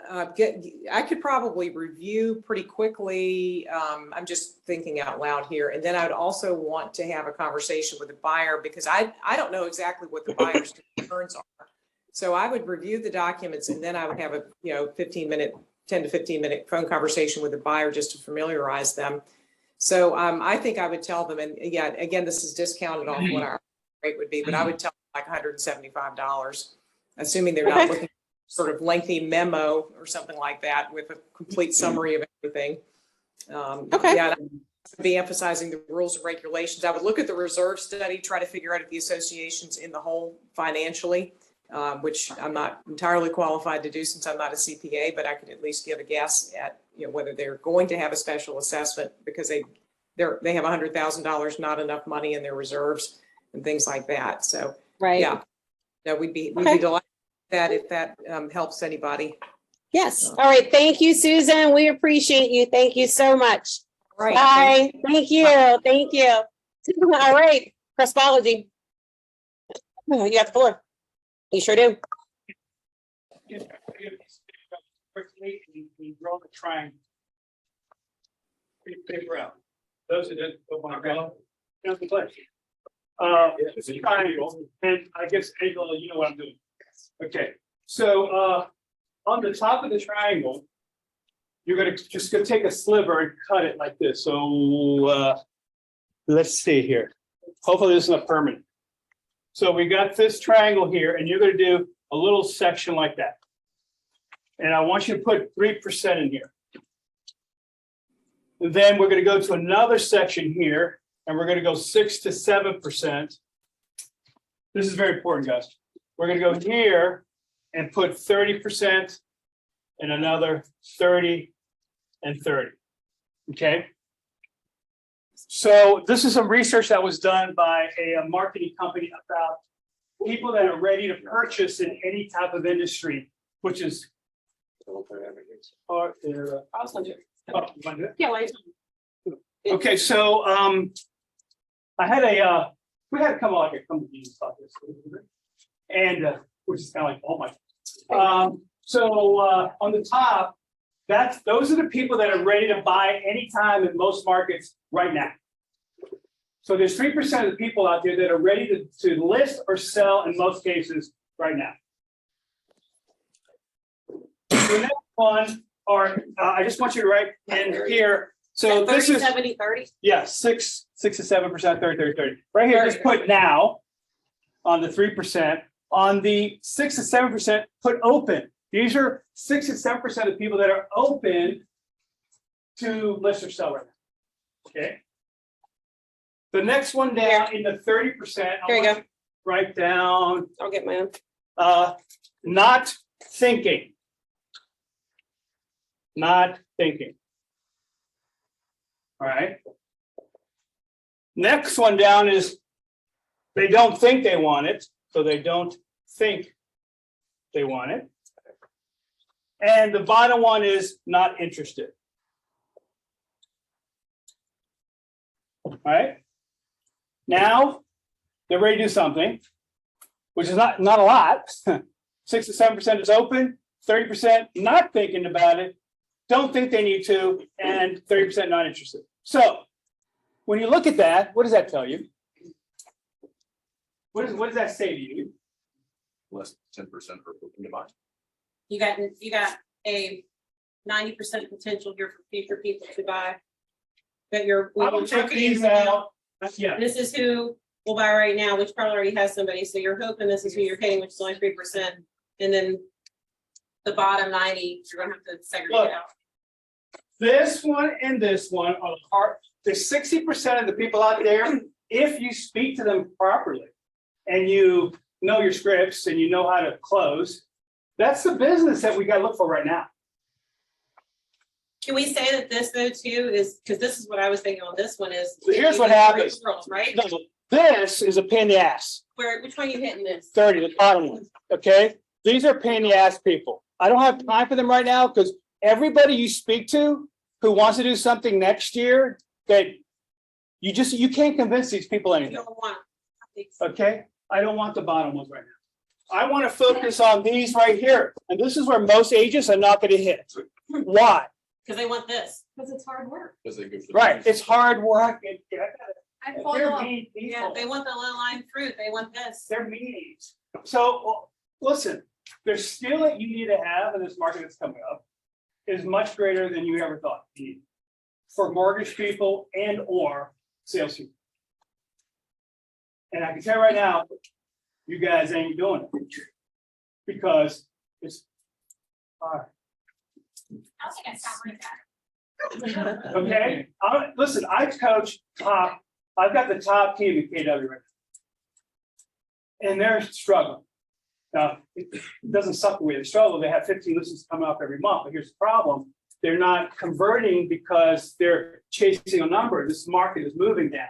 [SPEAKER 2] I could probably review pretty quickly. I'm just thinking out loud here. And then I'd also want to have a conversation with the buyer because I don't know exactly what the buyer's concerns are. So I would review the documents and then I would have a, 10 to 15 minute phone conversation with the buyer just to familiarize them. So I think I would tell them, and again, this is discounted off what our rate would be, but I would tell them like $175, assuming they're not looking for sort of lengthy memo or something like that with a complete summary of everything. Yeah, I'd be emphasizing the rules and regulations. I would look at the reserve study, try to figure out if the association's in the hole financially, which I'm not entirely qualified to do since I'm not a CPA, but I could at least give a guess at whether they're going to have a special assessment because they have $100,000, not enough money in their reserves and things like that. So yeah, we'd be delighted with that if that helps anybody.
[SPEAKER 1] Yes. All right. Thank you, Susan. We appreciate you. Thank you so much.
[SPEAKER 2] All right.
[SPEAKER 1] Bye. Thank you. Thank you. All right. Crestology. Oh, you got the floor. You sure do.
[SPEAKER 12] Quickly, we draw the triangle. Paper out. Those that didn't want to go, down the place. It's a triangle, and I guess Angela, you know what I'm doing. Okay, so on the top of the triangle, you're gonna just take a sliver and cut it like this. So let's see here. Hopefully this is not permanent. So we got this triangle here, and you're gonna do a little section like that. And I want you to put 3% in here. And then we're gonna go to another section here, and we're gonna go 6 to 7%. This is very important, guys. We're gonna go here and put 30% and another 30 and 30, okay? So this is some research that was done by a marketing company about people that are ready to purchase in any type of industry, which is okay, so I had we had to come on here, come to these about this, and which is kind of like, oh my. So on the top, those are the people that are ready to buy anytime in most markets right now. So there's 3% of the people out there that are ready to list or sell in most cases right now. The next one are, I just want you to write in here. So this is
[SPEAKER 1] 70, 30.
[SPEAKER 12] Yeah, 6 to 7%, 30. Right here, just put now on the 3%. On the 6 to 7%, put open. These are 6 to 7% of people that are open to list or sell right now. Okay. The next one down in the 30%,
[SPEAKER 1] Here you go.
[SPEAKER 12] Write down.
[SPEAKER 1] I'll get my own.
[SPEAKER 12] Not thinking. Not thinking. All right. Next one down is they don't think they want it, so they don't think they want it. And the bottom one is not interested. All right. Now they're ready to do something, which is not a lot. 6 to 7% is open, 30% not thinking about it, don't think they need to, and 30% not interested. So when you look at that, what does that tell you? What does that say to you?
[SPEAKER 10] Less than 10% are looking to buy.
[SPEAKER 1] You got a 90% potential here for future people to buy. That you're.
[SPEAKER 12] I will check these out. Yeah,
[SPEAKER 1] This is who will buy right now, which probably already has somebody, so you're hoping this is who you're getting, which is only 3%. And then the bottom 90, you're gonna have to segregate
[SPEAKER 12] Look.
[SPEAKER 1] out.
[SPEAKER 12] this one and this one are hard. There's 60% of the people out there, if you speak to them properly and you know your scripts and you know how to close, that's the business that we gotta look for right now.
[SPEAKER 1] Can we say that this though too is, because this is what I was thinking on this one is.
[SPEAKER 12] So here's what happens.
[SPEAKER 1] Right?
[SPEAKER 12] No, this is a pain in the ass.
[SPEAKER 1] Which one are you hitting this?
[SPEAKER 12] 30, the bottom one, okay? These are pain in the ass people. I don't have time for them right now because everybody you speak to who wants to do something next year, that you can't convince these people
[SPEAKER 1] You
[SPEAKER 12] anything,
[SPEAKER 1] don't want.
[SPEAKER 12] okay? I don't want the bottom ones right now. I want to focus on these right here. And this is where most agents are not going to hit. Why?
[SPEAKER 1] Because they want this.
[SPEAKER 5] Because it's hard work.
[SPEAKER 10] Because they go for the
[SPEAKER 12] Right, it's hard work.
[SPEAKER 6] I
[SPEAKER 12] They're
[SPEAKER 6] follow up.
[SPEAKER 12] mean
[SPEAKER 1] Yeah,
[SPEAKER 12] people.
[SPEAKER 1] they want the low lying fruit. They want this.
[SPEAKER 12] They're meetings. So, listen, the skill that you need to have in this market that's coming up is much greater than you ever thought you needed for mortgage people and or sales people. And I can tell you right now, you guys ain't doing it because it's hard.
[SPEAKER 3] I don't think I sound like that.
[SPEAKER 12] Okay, listen, I coach top, I've got the top team in KW right now. And they're struggling. Now, it doesn't suck the way they struggle. They have 15 listings coming up every month, but here's the problem. They're not converting because they're chasing a number. This market is moving down,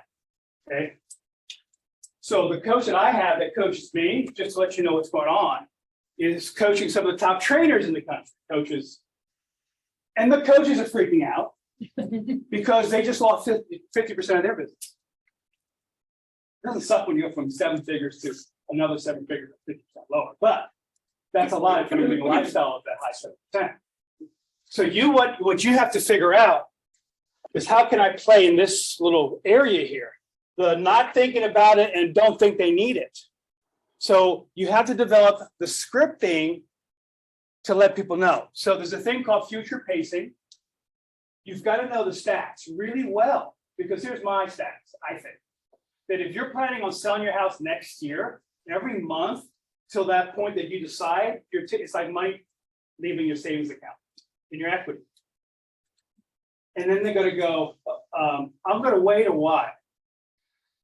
[SPEAKER 12] okay? So the coach that I have that coaches me, just to let you know what's going on, is coaching some of the top trainers in the country, coaches. And the coaches are freaking out because they just lost 50% of their business. It doesn't suck when you go from 7 figures to another 7 figures, 50% lower, but that's a lot if you're living a lifestyle of that high 7%. So what you have to figure out is how can I play in this little area here? The not thinking about it and don't think they need it. So you have to develop the scripting to let people know. So there's a thing called future pacing. You've got to know the stats really well, because here's my stats, I think. That if you're planning on selling your house next year, every month till that point that you decide, it's like money leaving your savings account in your equity. And then they're gonna go, I'm gonna wait a while.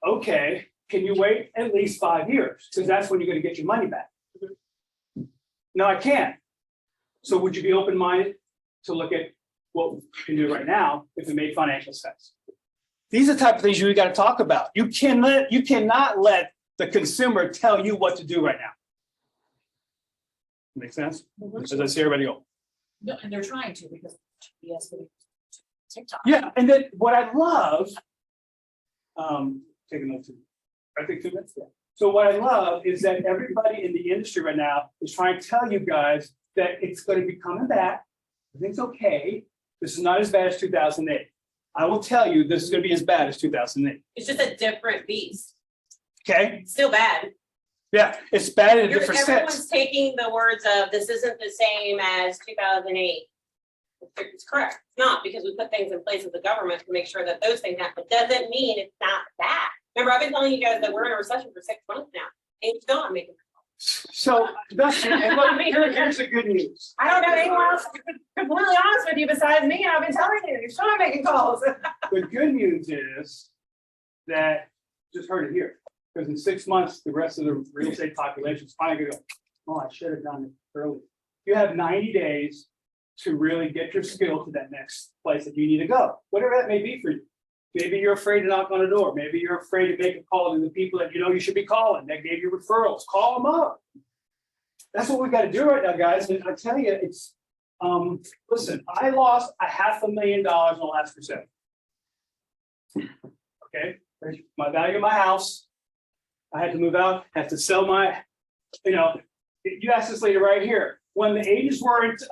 [SPEAKER 12] Okay, can you wait at least 5 years? Because that's when you're gonna get your money back. No, I can't. So would you be open-minded to look at what we can do right now if it made financial sense? These are the type of things you got to talk about. You cannot let the consumer tell you what to do right now. Make sense? As I see everybody go.
[SPEAKER 11] No, and they're trying to because yes, TikTok.
[SPEAKER 12] Yeah, and then what I love, take a note too. I think 2 minutes. Yeah. So what I love is that everybody in the industry right now is trying to tell you guys that it's going to be coming back. Everything's okay. This is not as bad as 2008. I will tell you, this is going to be as bad as 2008.
[SPEAKER 1] It's just a different beast.
[SPEAKER 12] Okay?
[SPEAKER 1] It's still bad.
[SPEAKER 12] Yeah, it's bad in a different
[SPEAKER 1] Everyone's
[SPEAKER 12] sense.
[SPEAKER 1] taking the words of this isn't the same as 2008. It's correct. It's not, because we put things in place as the government to make sure that those things happen. Doesn't mean it's not bad. Remember, I've been telling you guys that we're in a recession for 6 months now. And you still not making.
[SPEAKER 12] So that's, and look, here's the good news.
[SPEAKER 1] I don't know anyone else to be completely honest with you besides me, and I've been telling you, you're still not making calls.
[SPEAKER 12] The good news is that, just heard it here, because in 6 months, the rest of the real estate population is finally gonna go, oh, I should have done it early. You have 90 days to really get your skill to that next place that you need to go, whatever that may be for you. Maybe you're afraid to knock on a door. Maybe you're afraid to make a call to the people that you know you should be calling, that gave you referrals. Call them up. That's what we gotta do right now, guys. And I tell you, it's, listen, I lost $500,000 in the last recession. Okay, my value of my house. I had to move out, had to sell my, you asked this lady right here, when the agents weren't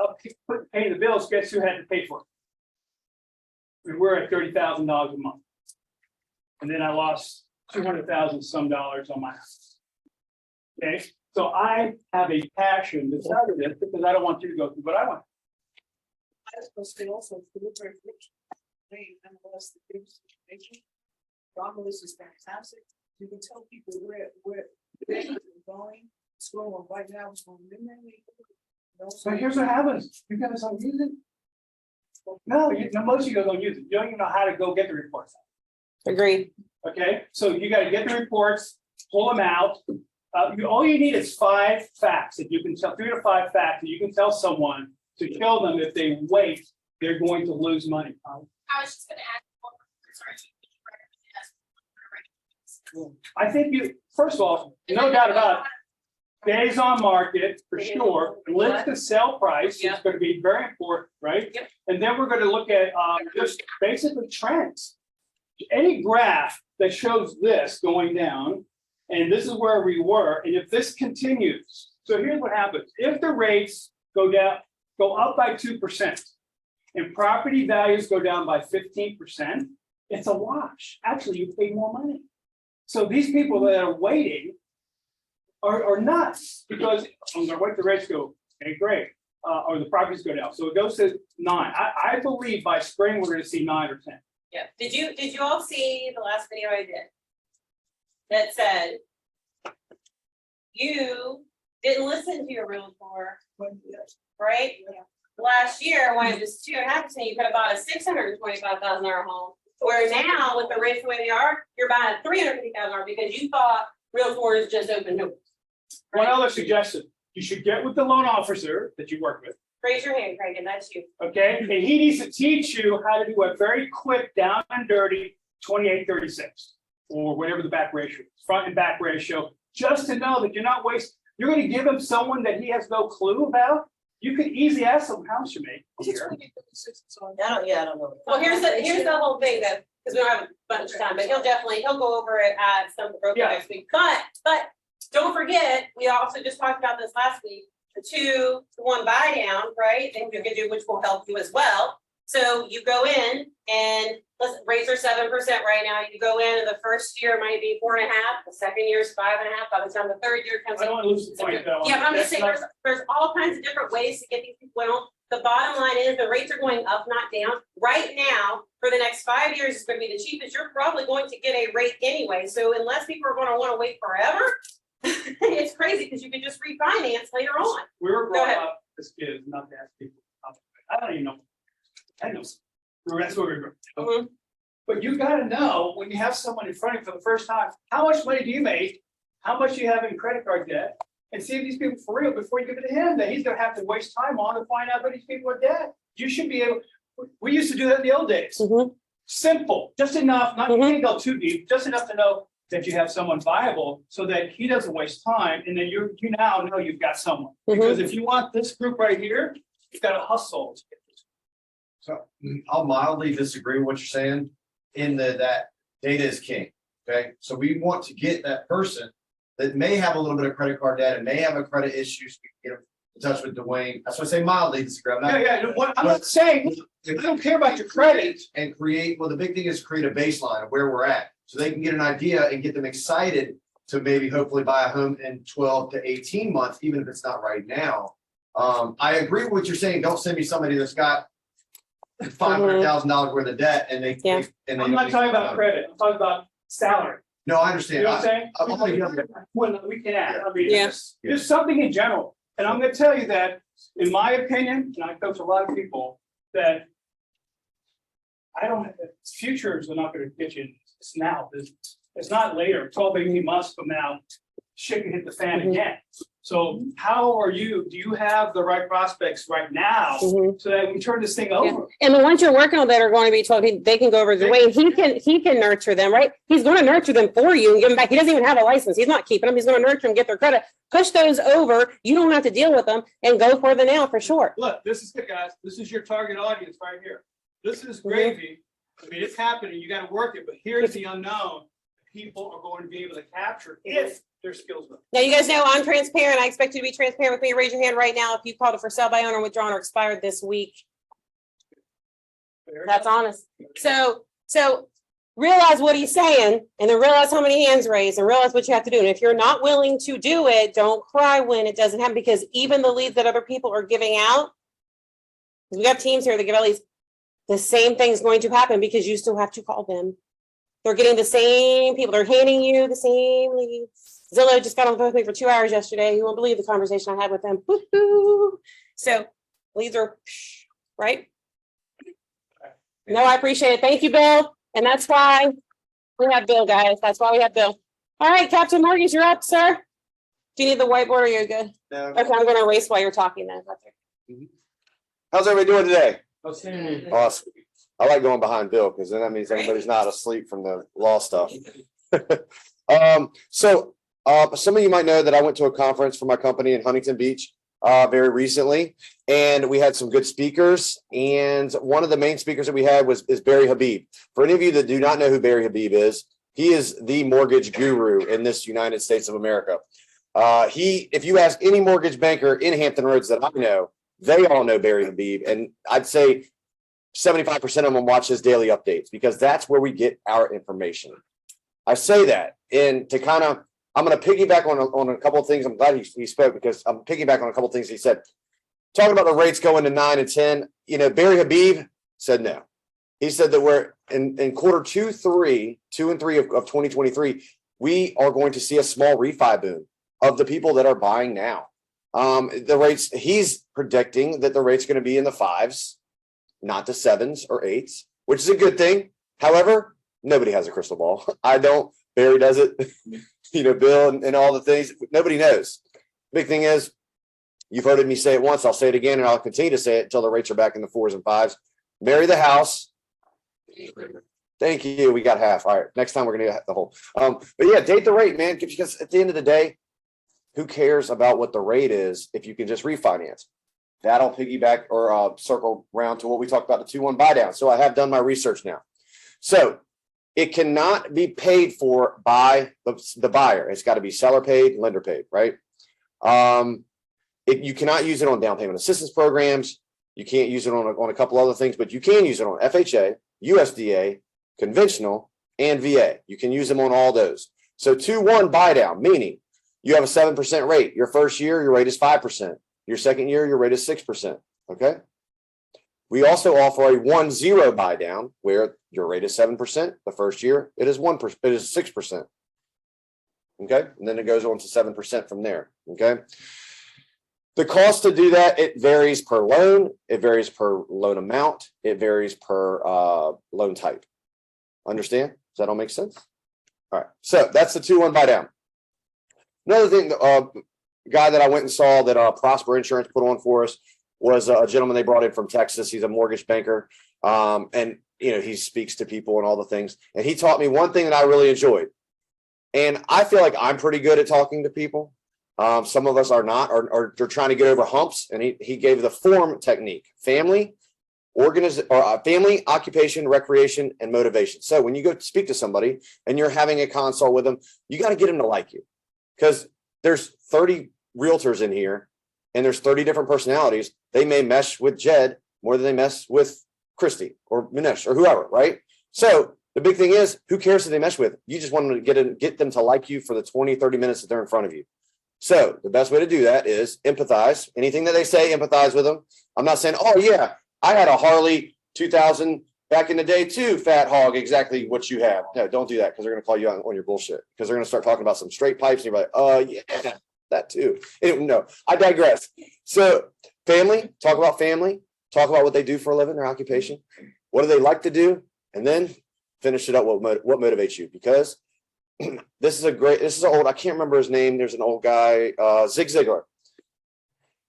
[SPEAKER 12] paying the bills, guess who had to pay for it? We're at $30,000 a month. And then I lost 200,000 some dollars on my house. Okay, so I have a passion to start this because I don't want you to go through what I went.
[SPEAKER 8] I was supposed to say also, for the very rich, they MLS the big situation. Romulus is fantastic. You can tell people where they're going. It's going on right now. It's going
[SPEAKER 12] So here's what happens. You guys don't use it. No, most of you guys don't use it. You don't even know how to go get the reports.
[SPEAKER 1] Agreed.
[SPEAKER 12] Okay, so you gotta get the reports, pull them out. All you need is 5 facts that you can tell, 3 to 5 facts that you can tell someone to show them if they wait, they're going to lose money.
[SPEAKER 3] I was just gonna ask.
[SPEAKER 12] I think first of all, no doubt about it, days on market for sure, list the sale price, it's gonna be very important, right?
[SPEAKER 3] Yep.
[SPEAKER 12] And then we're gonna look at just basically trends. Any graph that shows this going down, and this is where we were, and if this continues, so here's what happens, if the rates go up by 2%, and property values go down by 15%, it's a wash. Actually, you pay more money. So these people that are waiting are nuts because I'm gonna wait the rates go, okay, great, or the properties go down. So it goes to 9. I believe by spring, we're gonna see 9 or 10.
[SPEAKER 1] Yeah. Did you all see the last video I did? That said, you didn't listen to your realtor, right? Last year, when it was 2.5%, you could have bought a $625,000 home. Where now, with the rates the way they are, you're buying a $350,000 because you thought realtors just opened doors.
[SPEAKER 12] One other suggestion, you should get with the loan officer that you work with,
[SPEAKER 1] Raise your hand, Craig, and that's you.
[SPEAKER 12] okay? And he needs to teach you how to do a very quick, down and dirty 28-36, or whatever the back ratio is, front and back ratio, just to know that you're not wasting. You're gonna give him someone that he has no clue about. You could easily ask him how much you make a year.
[SPEAKER 8] I don't know.
[SPEAKER 1] Well, here's the whole thing though, because we don't have a bunch of time, but he'll go over it at some broker
[SPEAKER 12] Yeah.
[SPEAKER 1] next week. But don't forget, we also just talked about this last week, the 2-to-1 buy down, right? And you can do, which will help you as well. So you go in and rates are 7% right now. You go in and the first year might be 4.5, the second year is 5.5, by the time the third year comes
[SPEAKER 12] I
[SPEAKER 1] in.
[SPEAKER 12] don't want to lose the point though.
[SPEAKER 1] Yeah, but I'm just saying,
[SPEAKER 12] That's
[SPEAKER 1] there's all kinds of different ways to get these people in. The bottom line is the rates are going up, not down. Right now, for the next 5 years, it's gonna be the cheapest. You're probably going to get a rate anyway. So unless people are gonna wanna wait forever, it's crazy because you can just refinance later on.
[SPEAKER 12] We were
[SPEAKER 1] Go
[SPEAKER 12] brought
[SPEAKER 1] ahead.
[SPEAKER 12] up as kids not to ask people. I don't even know. I know. That's what we were.
[SPEAKER 1] Mhm.
[SPEAKER 12] But you gotta know when you have someone in front of you for the first time, how much money do you make? How much do you have in credit card debt? And see if these people for real before you give it to him, that he's gonna have to waste time on to find out that these people are dead. You should be able, we used to do that in the old days.
[SPEAKER 1] Mhm.
[SPEAKER 12] Simple, just enough, not you
[SPEAKER 1] Mhm.
[SPEAKER 12] can't go too deep, just enough to know that you have someone viable so that he doesn't waste time. And then you now know you've got someone. Because if you want this group right here, you've got to hustle.
[SPEAKER 13] So I'll mildly disagree with what you're saying in that data is king. Okay, so we want to get that person that may have a little bit of credit card debt and may have a credit issues. We can get them in touch with Dwayne. That's why I say mildly disagree. I'm not.
[SPEAKER 12] I'm not saying, I don't care about your credit.
[SPEAKER 13] And create, well, the big thing is create a baseline of where we're at. So they can get an idea and get them excited to maybe hopefully buy a home in 12 to 18 months, even if it's not right now. I agree with what you're saying. Don't send me somebody that's got $500,000 worth of debt and they.
[SPEAKER 1] Yeah.
[SPEAKER 12] I'm not talking about credit, I'm talking about salary.
[SPEAKER 13] No, I
[SPEAKER 12] You
[SPEAKER 13] understand.
[SPEAKER 12] know what I'm saying? When we can add, I mean,
[SPEAKER 1] Yeah.
[SPEAKER 12] just something in general. And I'm gonna tell you that, in my opinion, and I coach a lot of people, that futures are not gonna get you, it's now, it's not later, 12, 18 months from now, shit can hit the fan again. So how are you, do you have the right prospects right now
[SPEAKER 1] Mhm.
[SPEAKER 12] so that we turn this thing over?
[SPEAKER 1] And the ones you're working on that are going to be told, they can go over the way, he can nurture them, right? He's going to nurture them for you and give them back. He doesn't even have a license. He's not keeping them. He's going to nurture them, get their credit, push those over. You don't have to deal with them and go for the nail for sure.
[SPEAKER 12] Look, this is it, guys. This is your target audience right here. This is gravy. I mean, it's happening. You gotta work it, but here's the unknown. People are going to be able to capture if their skills.
[SPEAKER 1] Now, you guys know I'm transparent. I expect you to be transparent with me. Raise your hand right now if you called it for sale by owner, withdrawn, or expired this week. That's honest. So realize what he's saying and then realize how many hands raised and realize what you have to do. And if you're not willing to do it, don't cry when it doesn't happen, because even the leads that other people are giving out, we got teams here that give out leads, the same thing's going to happen because you still have to call them. They're getting the same people. They're handing you the same leads. Zillow just got on the phone with me for 2 hours yesterday. You won't believe the conversation I had with them. Woo-hoo. So leads are right. No, I appreciate it. Thank you, Bill. And that's why we have Bill, guys. That's why we have Bill. All right, Captain Mortgage, you're up, sir. Do you need the whiteboard or you're good?
[SPEAKER 13] No.
[SPEAKER 1] Okay, I'm going to erase while you're talking then. That's okay.
[SPEAKER 14] How's everybody doing today?
[SPEAKER 12] Outstanding.
[SPEAKER 14] Awesome. I like going behind Bill because then that means everybody's not asleep from the law stuff. So some of you might know that I went to a conference for my company in Huntington Beach very recently, and we had some good speakers. And one of the main speakers that we had is Barry Habib. For any of you that do not know who Barry Habib is, he is the mortgage guru in this United States of America. If you ask any mortgage banker in Hampton Roads that I know, they all know Barry Habib, and I'd say 75% of them watch his daily updates because that's where we get our information. I say that, and to kind of, I'm going to piggyback on a couple of things. I'm glad he spoke because I'm piggybacking on a couple of things he said. Talking about the rates going to 9 and 10, Barry Habib said no. He said that we're in quarter 2 and 3 of 2023, we are going to see a small refi boom of the people that are buying now. The rates, he's predicting that the rate's going to be in the 5s, not the 7s or 8s, which is a good thing. However, nobody has a crystal ball. I don't. Barry does it. Bill and all the things. Nobody knows. Big thing is, you've heard me say it once. I'll say it again, and I'll continue to say it until the rates are back in the 4s and 5s. Marry the house. Thank you. We got half. All right. Next time we're going to get the whole. But yeah, date the rate, man. Because at the end of the day, who cares about what the rate is if you can just refinance? That'll piggyback or circle around to what we talked about, the 2-1 buy down. So I have done my research now. So it cannot be paid for by the buyer. It's got to be seller paid, lender paid, right? You cannot use it on down payment assistance programs. You can't use it on a couple other things, but you can use it on FHA, USDA, conventional, and VA. You can use them on all those. So 2-1 buy down, meaning you have a 7% rate. Your first year, your rate is 5%. Your second year, your rate is 6%. Okay. We also offer a 1-0 buy down where your rate is 7%. The first year, it is 1%. It is 6%. Okay. And then it goes on to 7% from there. Okay. The cost to do that, it varies per loan. It varies per loan amount. It varies per loan type. Understand? Does that all make sense? All right. So that's the 2-1 buy down. Another thing, guy that I went and saw that Prosper Insurance put on for us was a gentleman they brought in from Texas. He's a mortgage banker, and he speaks to people and all the things. And he taught me one thing that I really enjoyed. And I feel like I'm pretty good at talking to people. Some of us are not, or they're trying to get over humps. And he gave the FORM technique: family, family, occupation, recreation, and motivation. So when you go speak to somebody and you're having a consult with them, you got to get them to like you. Because there's 30 realtors in here and there's 30 different personalities. They may mesh with Jed more than they mesh with Christy or Minesh or whoever, right? So the big thing is, who cares who they mesh with? You just want them to get them to like you for the 20, 30 minutes that they're in front of you. So the best way to do that is empathize. Anything that they say, empathize with them. I'm not saying, oh yeah, I had a Harley 2000 back in the day too, fat hog, exactly what you have. No, don't do that because they're going to call you on your bullshit because they're going to start talking about some straight pipes and you're like, oh yeah, that too. Anyway, no, I digress. So family, talk about what they do for a living, their occupation. What do they like to do? And then finish it up. What motivates you? Because this is old, I can't remember his name. There's an old guy, Zig Ziglar.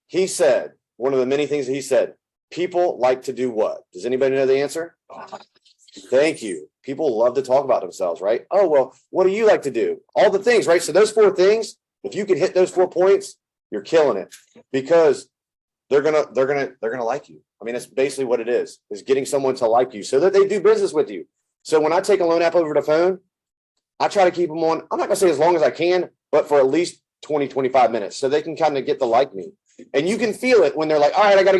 [SPEAKER 14] He said, one of the many things that he said, people like to do what? Does anybody know the answer? Thank you. People love to talk about themselves, right? Oh, well, what do you like to do? All the things, right? So those 4 things, if you can hit those 4 points, you're killing it, because they're gonna like you. I mean, that's basically what it is getting someone to like you so that they do business with you. So when I take a loan app over the phone, I try to keep them on, I'm not gonna say as long as I can, but for at least 20, 25 minutes, so they can kind of get to like me. And you can feel it when they're like, all right, I gotta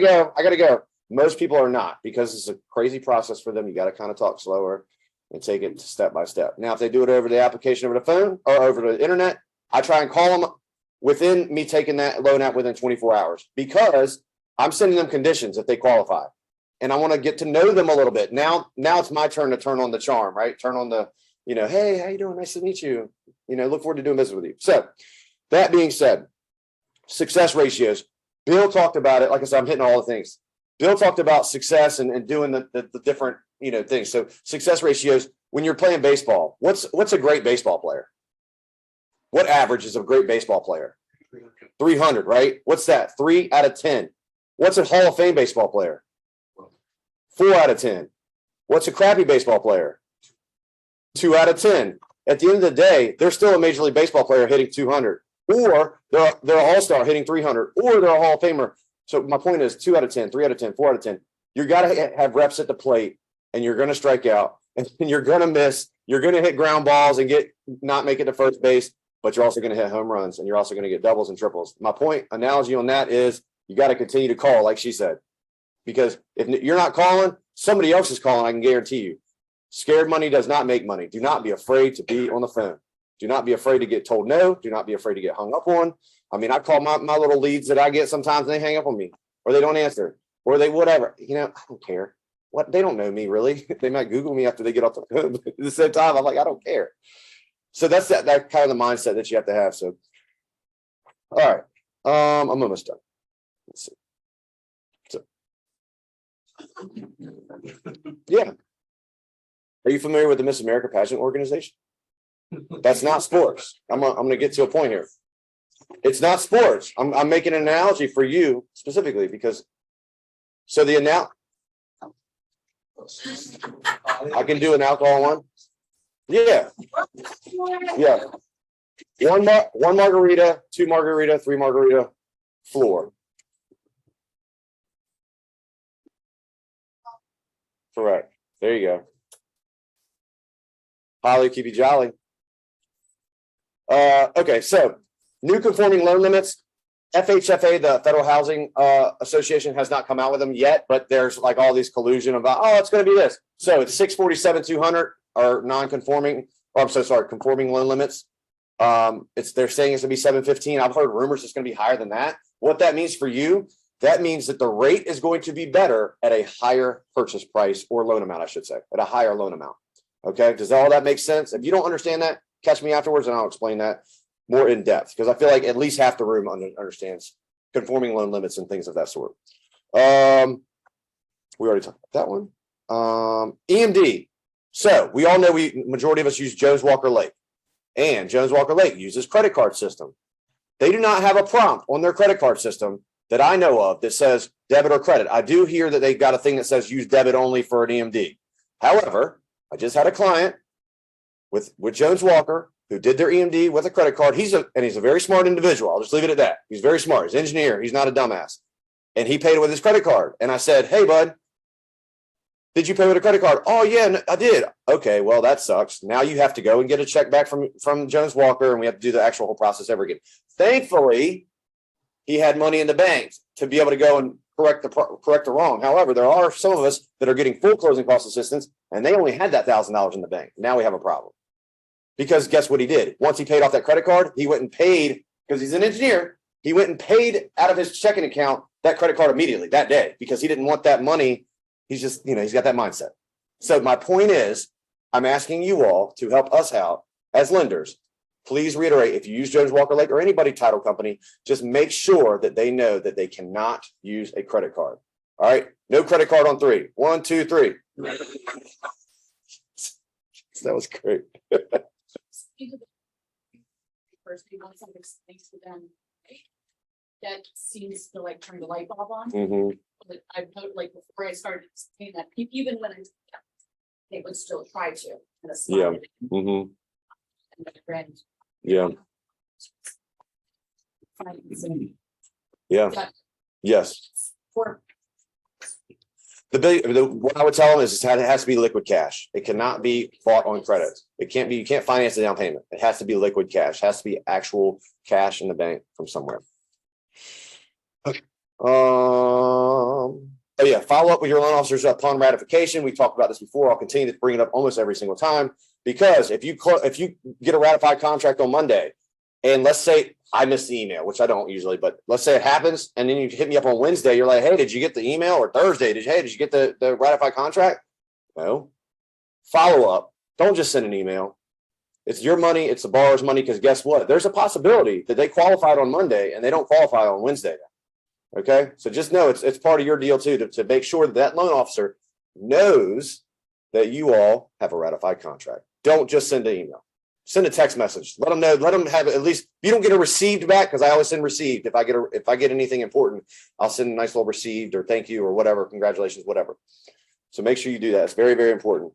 [SPEAKER 14] go. Most people are not, because it's a crazy process for them. You got to kind of talk slower and take it step by step. Now, if they do it over the application, over the phone or over the internet, I try and call them within me taking that loan out within 24 hours, because I'm sending them conditions if they qualify. And I want to get to know them a little bit. Now it's my turn to turn on the charm, right? Turn on the, hey, how you doing? Nice to meet you. Look forward to doing business with you. So that being said, success ratios. Bill talked about it. Like I said, I'm hitting all the things. Bill talked about success and doing the different, things. So success ratios, when you're playing baseball, what's a great baseball player? What average is a great baseball player? 300, right? What's that? 3 out of 10. What's a Hall of Fame baseball player? 4 out of 10. What's a crappy baseball player? 2 out of 10. At the end of the day, they're still a Major League Baseball player hitting 200, or they're an all-star hitting 300, or they're a Hall of Famer. So my point is 2 out of 10, 3 out of 10, 4 out of 10. You got to have reps at the plate, and you're going to strike out, and you're going to miss. You're going to hit ground balls and not make it to first base, but you're also going to hit home runs, and you're also going to get doubles and triples. My point analogy on that is you got to continue to call, like she said, because if you're not calling, somebody else is calling. I can guarantee you. Scared money does not make money. Do not be afraid to be on the phone. Do not be afraid to get told no. Do not be afraid to get hung up on. I mean, I call my little leads that I get sometimes, and they hang up on me, or they don't answer, or they whatever. I don't care. What, they don't know me really. They might Google me after they get off the phone. But at the same time, I'm like, I don't care. So that's that kind of the mindset that you have to have. So, all right, I'm almost done. Let's see. So, yeah. Are you familiar with the Miss America pageant organization? That's not sports. I'm going to get to a point here. It's not sports. I'm making an analogy for you specifically because. So I can do an alcohol one. Yeah. Yeah. One margarita, 2 margarita, 3 margarita, floor. Correct. There you go. Holly, keep you jolly. Okay, so new conforming loan limits. FHFA, the Federal Housing Association, has not come out with them yet, but there's like all these collusion about, oh, it's going to be this. So it's 647-200 are non-conforming, or I'm so sorry, conforming loan limits. They're saying it's going to be 715. I've heard rumors it's going to be higher than that. What that means for you, that means that the rate is going to be better at a higher purchase price, or loan amount, I should say, at a higher loan amount. Okay, does all that make sense? If you don't understand that, catch me afterwards and I'll explain that more in depth, because I feel like at least half the room understands conforming loan limits and things of that sort. We already talked about that one. EMD. So we all know majority of us use Jones Walker Lake, and Jones Walker Lake uses credit card system. They do not have a prompt on their credit card system that I know of that says debit or credit. I do hear that they've got a thing that says use debit only for an EMD. However, I just had a client with Jones Walker who did their EMD with a credit card. He's a very smart individual. I'll just leave it at that. He's very smart. He's an engineer. He's not a dumbass. And he paid it with his credit card. And I said, hey, bud, did you pay with a credit card? Oh, yeah, I did. Okay, well, that sucks. Now you have to go and get a check back from Jones Walker, and we have to do the actual whole process over again. Thankfully, he had money in the bank to be able to go and correct the wrong. However, there are some of us that are getting full closing cost assistance, and they only had that $1,000 in the bank. Now we have a problem. Because guess what he did? Once he paid off that credit card, he went and paid, because he's an engineer, he went and paid out of his checking account that credit card immediately that day, because he didn't want that money. He's just, he's got that mindset. So my point is, I'm asking you all to help us out as lenders. Please reiterate, if you use Jones Walker Lake or anybody title company, just make sure that they know that they cannot use a credit card. All right. No credit card on 3. 1, 2, 3. That was great.
[SPEAKER 11] First, we want some things to them. That seems to like turn the light bulb on.
[SPEAKER 14] Mhm.
[SPEAKER 11] But I've noted, like, before I started saying that, even when they would still try to. And a
[SPEAKER 14] Yeah.
[SPEAKER 11] smile
[SPEAKER 14] Mhm.
[SPEAKER 11] and a grin.
[SPEAKER 14] Yeah.
[SPEAKER 11] Financing.
[SPEAKER 14] Yeah.
[SPEAKER 11] But
[SPEAKER 14] Yes.
[SPEAKER 11] for
[SPEAKER 14] What I would tell them is it has to be liquid cash. It cannot be bought on credit. It can't be, you can't finance the down payment. It has to be liquid cash, it has to be actual cash in the bank from somewhere. Okay. Oh yeah, follow up with your loan officers upon ratification. We talked about this before. I'll continue to bring it up almost every single time. Because if you get a ratified contract on Monday, and let's say I missed the email, which I don't usually, but let's say it happens, and then you hit me up on Wednesday, you're like, hey, did you get the email? Or Thursday, did you get the ratified contract? No. Follow up. Don't just send an email. It's your money, it's the borrower's money, because guess what? There's a possibility that they qualified on Monday and they don't qualify on Wednesday. Okay, so just know it's part of your deal too, to make sure that loan officer knows that you all have a ratified contract. Don't just send an email. Send a text message. Let them know. Let them have at least. You don't get a received back, because I always send received. If I get anything important, I'll send a nice little received or thank you or whatever, congratulations, whatever. So make sure you do that. It's very, very important.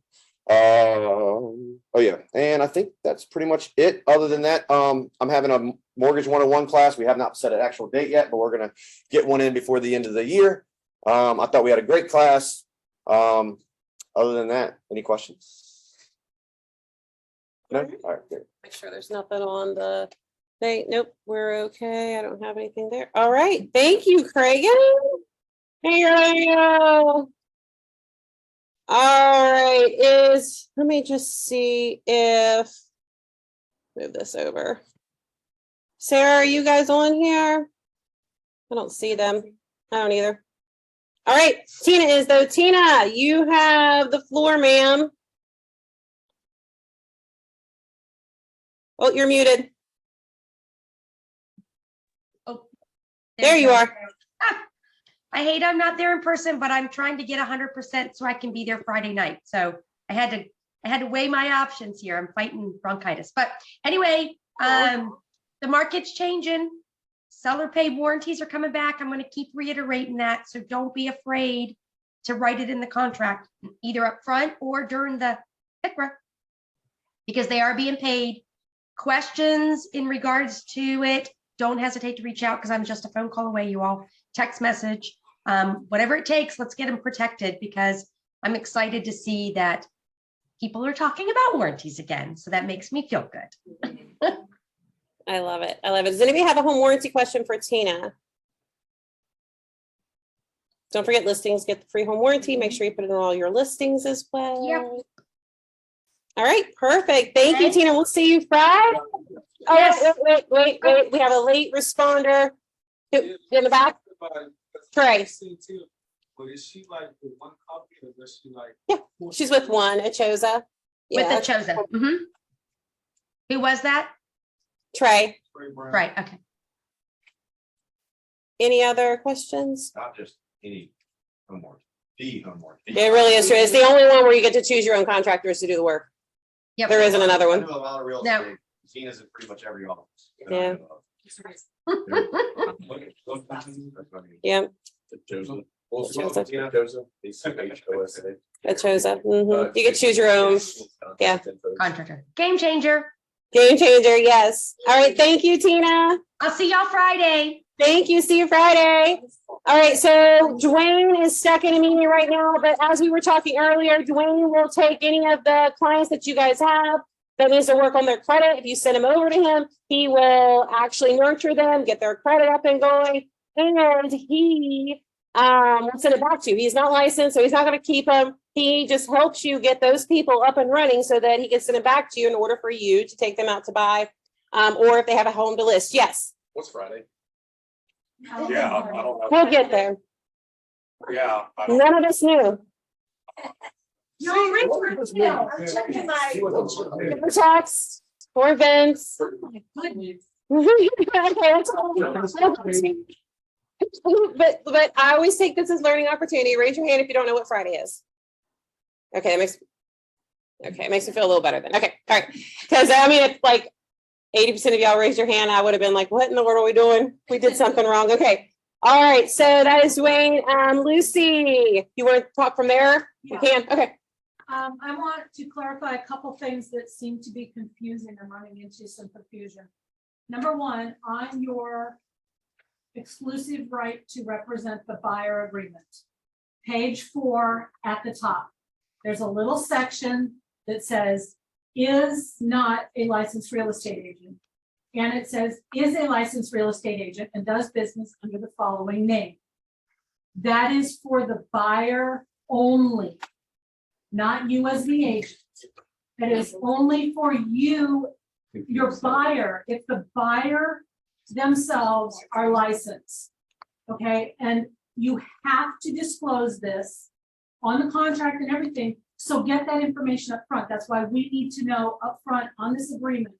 [SPEAKER 14] Oh yeah, and I think that's pretty much it. Other than that, I'm having a mortgage 101 class. We have not set an actual date yet, but we're gonna get one in before the end of the year. I thought we had a great class. Other than that, any questions? No? All right, good.
[SPEAKER 1] Make sure there's nothing on the thing. Nope, we're okay. I don't have anything there. All right, thank you, Cragen. Here I go. All right, let me just see if, move this over. Sarah, are you guys on here? I don't see them. I don't either. All right, Tina is though. Tina, you have the floor, ma'am. Oh, you're muted.
[SPEAKER 15] Oh,
[SPEAKER 1] There you are.
[SPEAKER 15] I hate I'm not there in person, but I'm trying to get 100% so I can be there Friday night. So I had to weigh my options here. I'm fighting bronchitis. But anyway, the market's changing. Seller paid warranties are coming back. I'm going to keep reiterating that. So don't be afraid to write it in the contract, either up front or during the ICRA, because they are being paid. Questions in regards to it, don't hesitate to reach out, because I'm just a phone call away, you all. Text message, whatever it takes, let's get them protected, because I'm excited to see that people are talking about warranties again. So that makes me feel good.
[SPEAKER 1] I love it. I love it. Does anybody have a home warranty question for Tina? Don't forget, listings get the free home warranty. Make sure you put it in all your listings as well.
[SPEAKER 15] Yep.
[SPEAKER 1] All right, perfect. Thank you, Tina. We'll see you Friday. Oh,
[SPEAKER 15] Yes.
[SPEAKER 1] wait. We have a late responder in the back. Trey.
[SPEAKER 9] But is she like with one copy, or does she like?
[SPEAKER 1] Yeah, she's with one, Achosa.
[SPEAKER 15] With
[SPEAKER 1] Yeah,
[SPEAKER 15] the chosen. Who was that?
[SPEAKER 1] Trey.
[SPEAKER 15] Right, okay.
[SPEAKER 1] Any other questions?
[SPEAKER 10] Not just any homework, the homework.
[SPEAKER 1] It really is true. It's the only one where you get to choose your own contractors to do the work.
[SPEAKER 15] Yep.
[SPEAKER 1] There isn't another
[SPEAKER 13] I
[SPEAKER 1] one.
[SPEAKER 13] know a lot of real
[SPEAKER 15] No.
[SPEAKER 13] estate. Tina's in pretty much every office.
[SPEAKER 1] Yeah. Yeah,
[SPEAKER 10] Joseph.
[SPEAKER 1] Joseph.
[SPEAKER 10] Joseph. H-O-S-A.
[SPEAKER 1] Achosa. Mhm. You can choose your own. Yeah.
[SPEAKER 15] Contractor. Game changer.
[SPEAKER 1] Game changer, yes. All right, thank you, Tina.
[SPEAKER 15] I'll see y'all Friday.
[SPEAKER 1] Thank you. See you Friday. All right, so Dwayne is stuck in a meeting right now, but as we were talking earlier, Dwayne will take any of the clients that you guys have that needs to work on their credit. If you send them over to him, he will actually nurture them, get their credit up and going, and he will send it back to you. He's not licensed, so he's not going to keep them. He just helps you get those people up and running so that he can send it back to you in order for you to take them out to buy, or if they have a home to list. Yes,
[SPEAKER 10] What's Friday?
[SPEAKER 7] Yeah, I don't know.
[SPEAKER 1] we'll get there.
[SPEAKER 7] Yeah.
[SPEAKER 1] None of us knew.
[SPEAKER 15] No,
[SPEAKER 1] Text or events. But I always take this as learning opportunity. Raise your hand if you don't know what Friday is. Okay, Okay, it makes me feel a little better then. Okay, all right. Because I mean, if like 80% of y'all raised your hand, I would have been like, what in the world are we doing? We did something wrong. Okay. All right, so that is Dwayne. Lucy, you want to talk from there? You can, okay.
[SPEAKER 5] I want to clarify a couple things that seem to be confusing. I'm running into some confusion. Number one, on your exclusive right to represent the buyer agreement, page 4 at the top, there's a little section that says is not a licensed real estate agent. And it says is a licensed real estate agent and does business under the following name. That is for the buyer only, not you as the agent. That is only for you, your buyer, if the buyer themselves are licensed. Okay, and you have to disclose this on the contract and everything. So get that information up front. That's why we need to know up front on this agreement.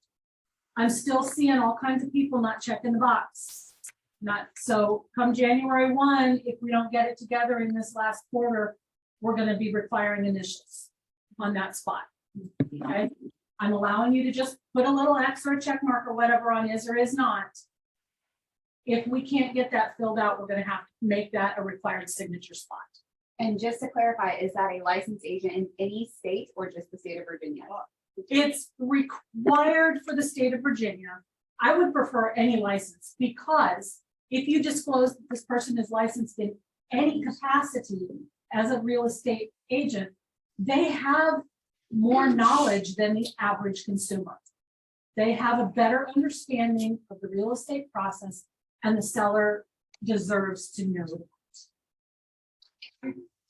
[SPEAKER 5] I'm still seeing all kinds of people not checking the box. Not so come January 1, if we don't get it together in this last quarter, we're going to be requiring initials on that spot. Okay, I'm allowing you to just put a little X or a check mark or whatever on is or is not. If we can't get that filled out, we're going to have to make that a required signature spot.
[SPEAKER 6] And just to clarify, is that a licensed agent in any state or just the state of Virginia?
[SPEAKER 5] It's required for the state of Virginia. I would prefer any license because if you disclose that this person is licensed in any capacity as a real estate agent, they have more knowledge than the average consumer. They have a better understanding of the real estate process and the seller deserves to know that.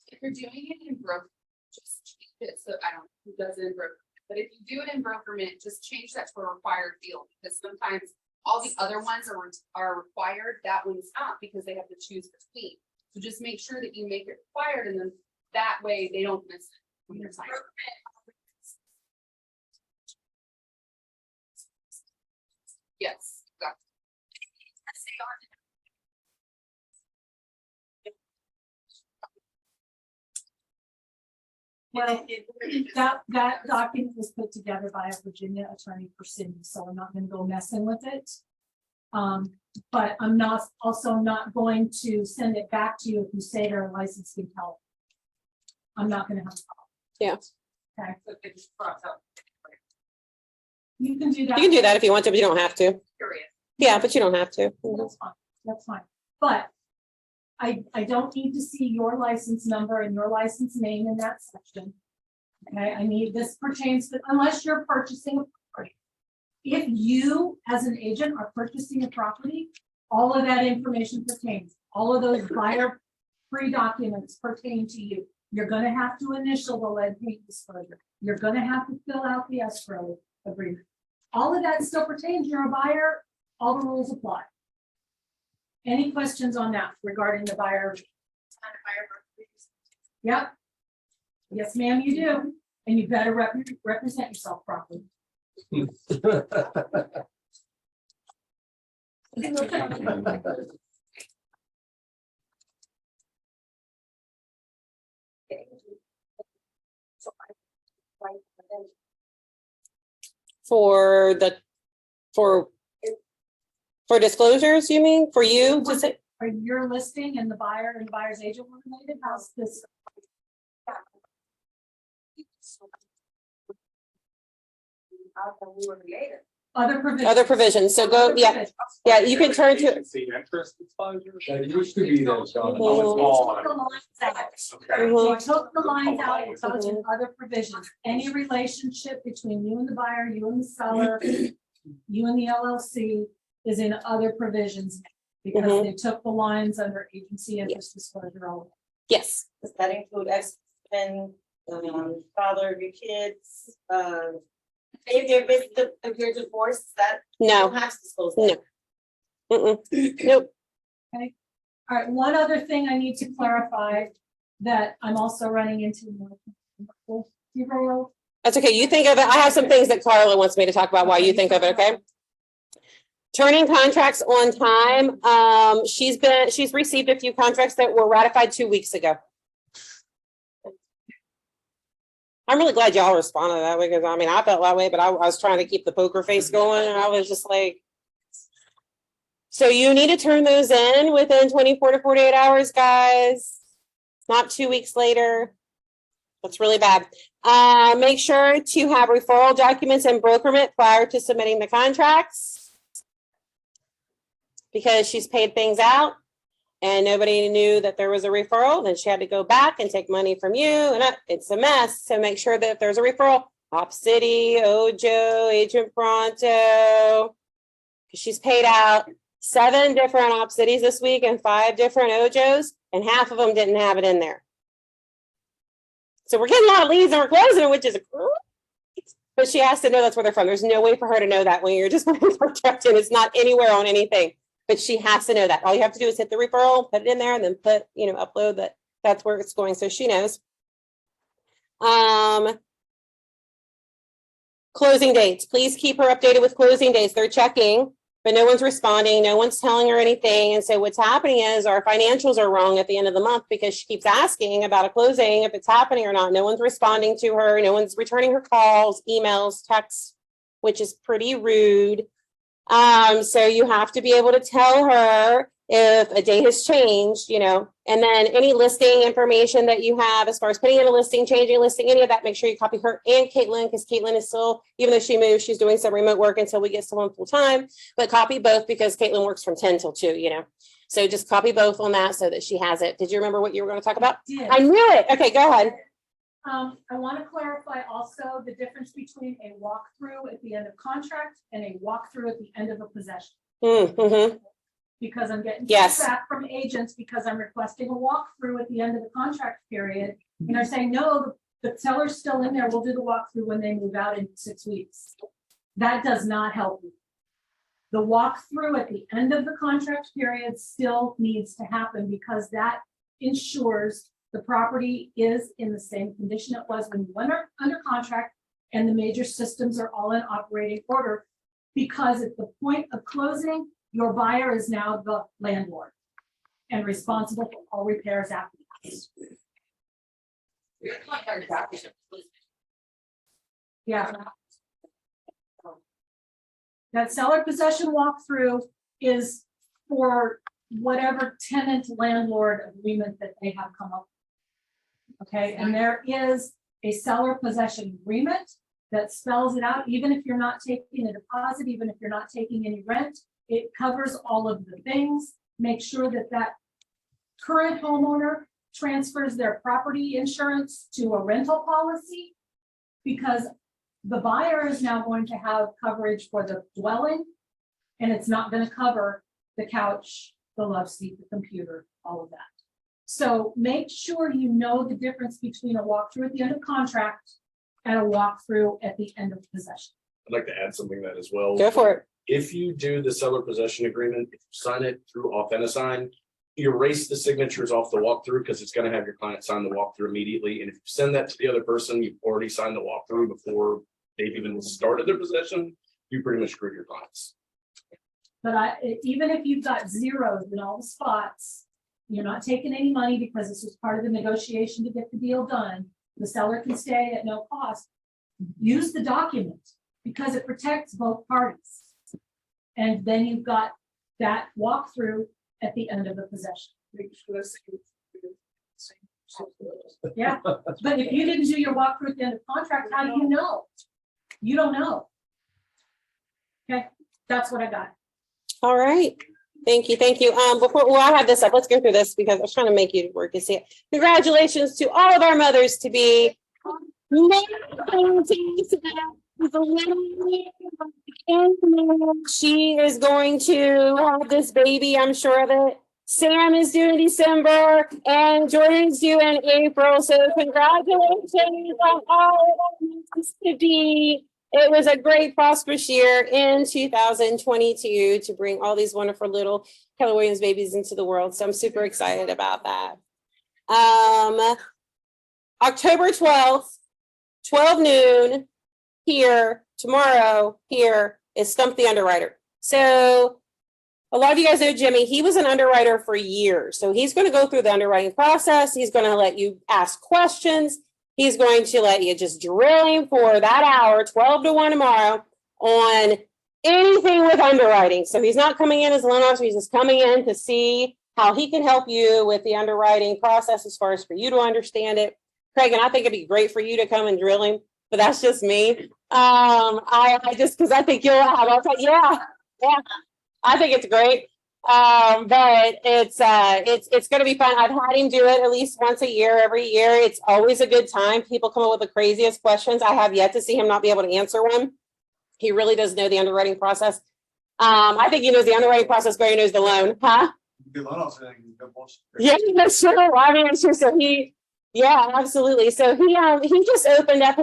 [SPEAKER 6] If you're doing it in broker, just change it so I don't know who does it in broker. But if you do it in brokerment, just change that to a required field because sometimes all the other ones are required. That one's not because they have to choose between. So just make sure that you make it required and then that way they don't miss it when they're signing. Yes, exactly.
[SPEAKER 5] Well, that document was put together by a Virginia attorney for Cindy, so I'm not gonna go messing with it. But I'm also not going to send it back to you if you say they're licensed in California. I'm not gonna have a problem.
[SPEAKER 1] Yeah.
[SPEAKER 5] Okay. You can do that.
[SPEAKER 1] You can do that if you want to, but you don't have to.
[SPEAKER 6] Curious.
[SPEAKER 1] Yeah, but you don't have to.
[SPEAKER 5] That's fine, that's fine. But I don't need to see your license number and your license name in that section. Okay, I need, this pertains to, unless you're purchasing a property. If you, as an agent, are purchasing a property, all of that information pertains. All of those buyer pre-documents pertain to you. You're gonna have to initial the lead paint disclosure. You're gonna have to fill out the escrow agreement. All of that still pertains. You're a buyer, all the rules apply. Any questions on that regarding the buyer? Yep. Yes, ma'am, you do. And you better represent yourself properly.
[SPEAKER 1] For disclosures, you mean, for you to say?
[SPEAKER 5] For your listing and the buyer and buyer's agent were related, how's this?
[SPEAKER 1] Other provisions, so go, yeah, yeah, you can turn to.
[SPEAKER 7] See interest exposure.
[SPEAKER 9] That used to be there, John.
[SPEAKER 5] So I took the lines out, it goes in other provisions, any relationship between you and the buyer, you and the seller, you and the LLC is in other provisions. Because they took the lines under agency interest disclosure.
[SPEAKER 1] Yes.
[SPEAKER 8] Does that include ex-husband, father of your kids, if you're divorced, that you
[SPEAKER 1] No,
[SPEAKER 8] don't have to disclose that?
[SPEAKER 1] nope.
[SPEAKER 5] Okay, all right, one other thing I need to clarify that I'm also running into.
[SPEAKER 1] That's okay. You think of it. I have some things that Carla wants me to talk about while you think of it, okay? Turning contracts on time. She's received a few contracts that were ratified 2 weeks ago. I'm really glad y'all responded that way, because I mean, I felt that way, but I was trying to keep the poker face going, and I was just like. So you need to turn those in within 24 to 48 hours, guys. Not 2 weeks later. That's really bad. Make sure to have referral documents and brokerment prior to submitting the contracts. Because she's paid things out and nobody knew that there was a referral, then she had to go back and take money from you, and it's a mess. So make sure that if there's a referral, Op City, Ojo, Agent Pronto, because she's paid out 7 different Op Cities this week and 5 different Ojos, and half of them didn't have it in there. So we're getting a lot of leads and we're closing it, which is great. But she has to know that's where they're from. There's no way for her to know that when you're just protecting. It's not anywhere on anything. But she has to know that. All you have to do is hit the referral, put it in there, and then put, upload that that's where it's going, so she knows. Closing dates. Please keep her updated with closing dates. They're checking, but no one's responding. No one's telling her anything. And so what's happening is our financials are wrong at the end of the month because she keeps asking about a closing, if it's happening or not. No one's responding to her. No one's returning her calls, emails, texts, which is pretty rude. So you have to be able to tell her if a date has changed, and then any listing information that you have as far as putting in a listing, changing a listing, any of that, make sure you copy her and Caitlin, because Caitlin is still, even though she moved, she's doing some remote work until we get someone full time, but copy both because Caitlin works from 10 till 2, So just copy both on that so that she has it. Did you remember what you were going to talk about?
[SPEAKER 5] Did.
[SPEAKER 1] I knew it. Okay, go ahead.
[SPEAKER 5] I want to clarify also the difference between a walkthrough at the end of contract and a walkthrough at the end of a possession.
[SPEAKER 1] Mm-hmm.
[SPEAKER 5] Because I'm getting
[SPEAKER 1] Yes.
[SPEAKER 5] feedback from agents because I'm requesting a walkthrough at the end of the contract period. And they're saying, no, the seller's still in there. We'll do the walkthrough when they move out in 6 weeks. That does not help you. The walkthrough at the end of the contract period still needs to happen because that ensures the property is in the same condition it was when you went under contract and the major systems are all in operating order. Because at the point of closing, your buyer is now the landlord and responsible for all repairs after that. Yeah. That seller possession walkthrough is for whatever tenant landlord agreement that they have come up with. Okay, and there is a seller possession agreement that spells it out, even if you're not taking a deposit, even if you're not taking any rent, it covers all of the things. Make sure that that current homeowner transfers their property insurance to a rental policy because the buyer is now going to have coverage for the dwelling and it's not going to cover the couch, the love seat, the computer, all of that. So make sure you know the difference between a walkthrough at the end of contract and a walkthrough at the end of possession.
[SPEAKER 10] I'd like to add something to that as well.
[SPEAKER 1] Go for it.
[SPEAKER 10] If you do the seller possession agreement, if you sign it through Authentisign, you erase the signatures off the walkthrough because it's going to have your client sign the walkthrough immediately. And if you send that to the other person, you've already signed the walkthrough before they've even started their possession, you pretty much screwed your clients.
[SPEAKER 5] But even if you've got zeros in all the spots, you're not taking any money because this was part of the negotiation to get the deal done. The seller can stay at no cost. Use the document because it protects both parties. And then you've got that walkthrough at the end of the possession. Yeah, but if you didn't do your walkthrough at the end of contract, how do you know? You don't know. Okay, that's what I got.
[SPEAKER 1] All right. Thank you. Thank you. Before I have this up, let's go through this because I was trying to make you work to see it. Congratulations to all of our mothers to be. She is going to have this baby, I'm sure of it. Sam is due in December and Jordan's due in April. So congratulations on all of us to be. It was a great prosperous year in 2022 to bring all these wonderful little Keller Williams babies into the world. So I'm super excited about that. October 12th, 12 noon here, tomorrow here is Stump the Underwriter. So a lot of you guys know Jimmy. He was an underwriter for years. So he's going to go through the underwriting process. He's going to let you ask questions. He's going to let you just drill him for that hour, 12 to 1 tomorrow, on anything with underwriting. So he's not coming in as a loan officer, he's just coming in to see how he can help you with the underwriting process as far as for you to understand it. Craig, and I think it'd be great for you to come and drill him, but that's just me. I just, because I think you'll have, yeah, I think it's great. But it's going to be fun. I've had him do it at least once a year, every year. It's always a good time. People come up with the craziest questions. I have yet to see him not be able to answer one. He really does know the underwriting process. I think he knows the underwriting process where he knows the loan, huh? Yeah, that's true. I mean, it's true. So yeah, absolutely. So he just opened up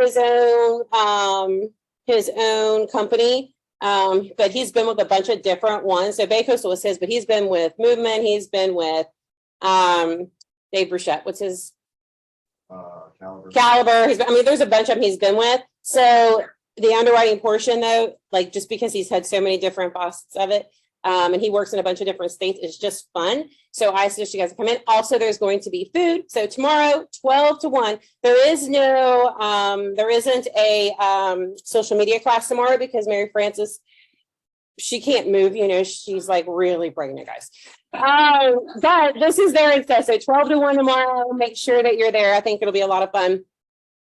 [SPEAKER 1] his own company. But he's been with a bunch of different ones. So Bay Coastal was his, but he's been with Movement. He's been with Dave Bruchette. What's his? Caliber. There's a bunch of them he's been with. So the underwriting portion though, like just because he's had so many different facets of it, and he works in a bunch of different states, it's just fun. So I suggest you guys come in. Also, there's going to be food. So tomorrow, 12 to 1, there isn't a social media class tomorrow because Mary Frances, she can't move, she's like really pregnant, guys. But this is there instead. So 12 to 1 tomorrow, make sure that you're there. I think it'll be a lot of fun.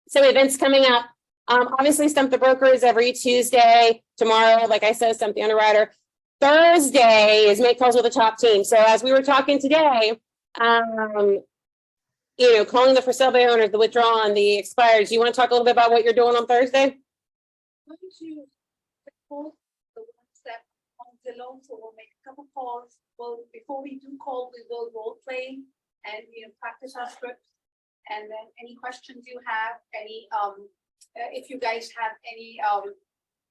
[SPEAKER 1] So events coming up. Obviously Stump the Broker is every Tuesday. Tomorrow, like I said, Stump the Underwriter. Thursday is Make Calls with the Top Team. So as we were talking today, calling the for sale by owners, the withdrawn, the expires. You want to talk a little bit about what you're doing on Thursday?
[SPEAKER 8] Going to call the ones that on the loan, so we'll make a couple calls. Well, before we do call, we will role play and practice our scripts. And then any questions you have, any if you guys have any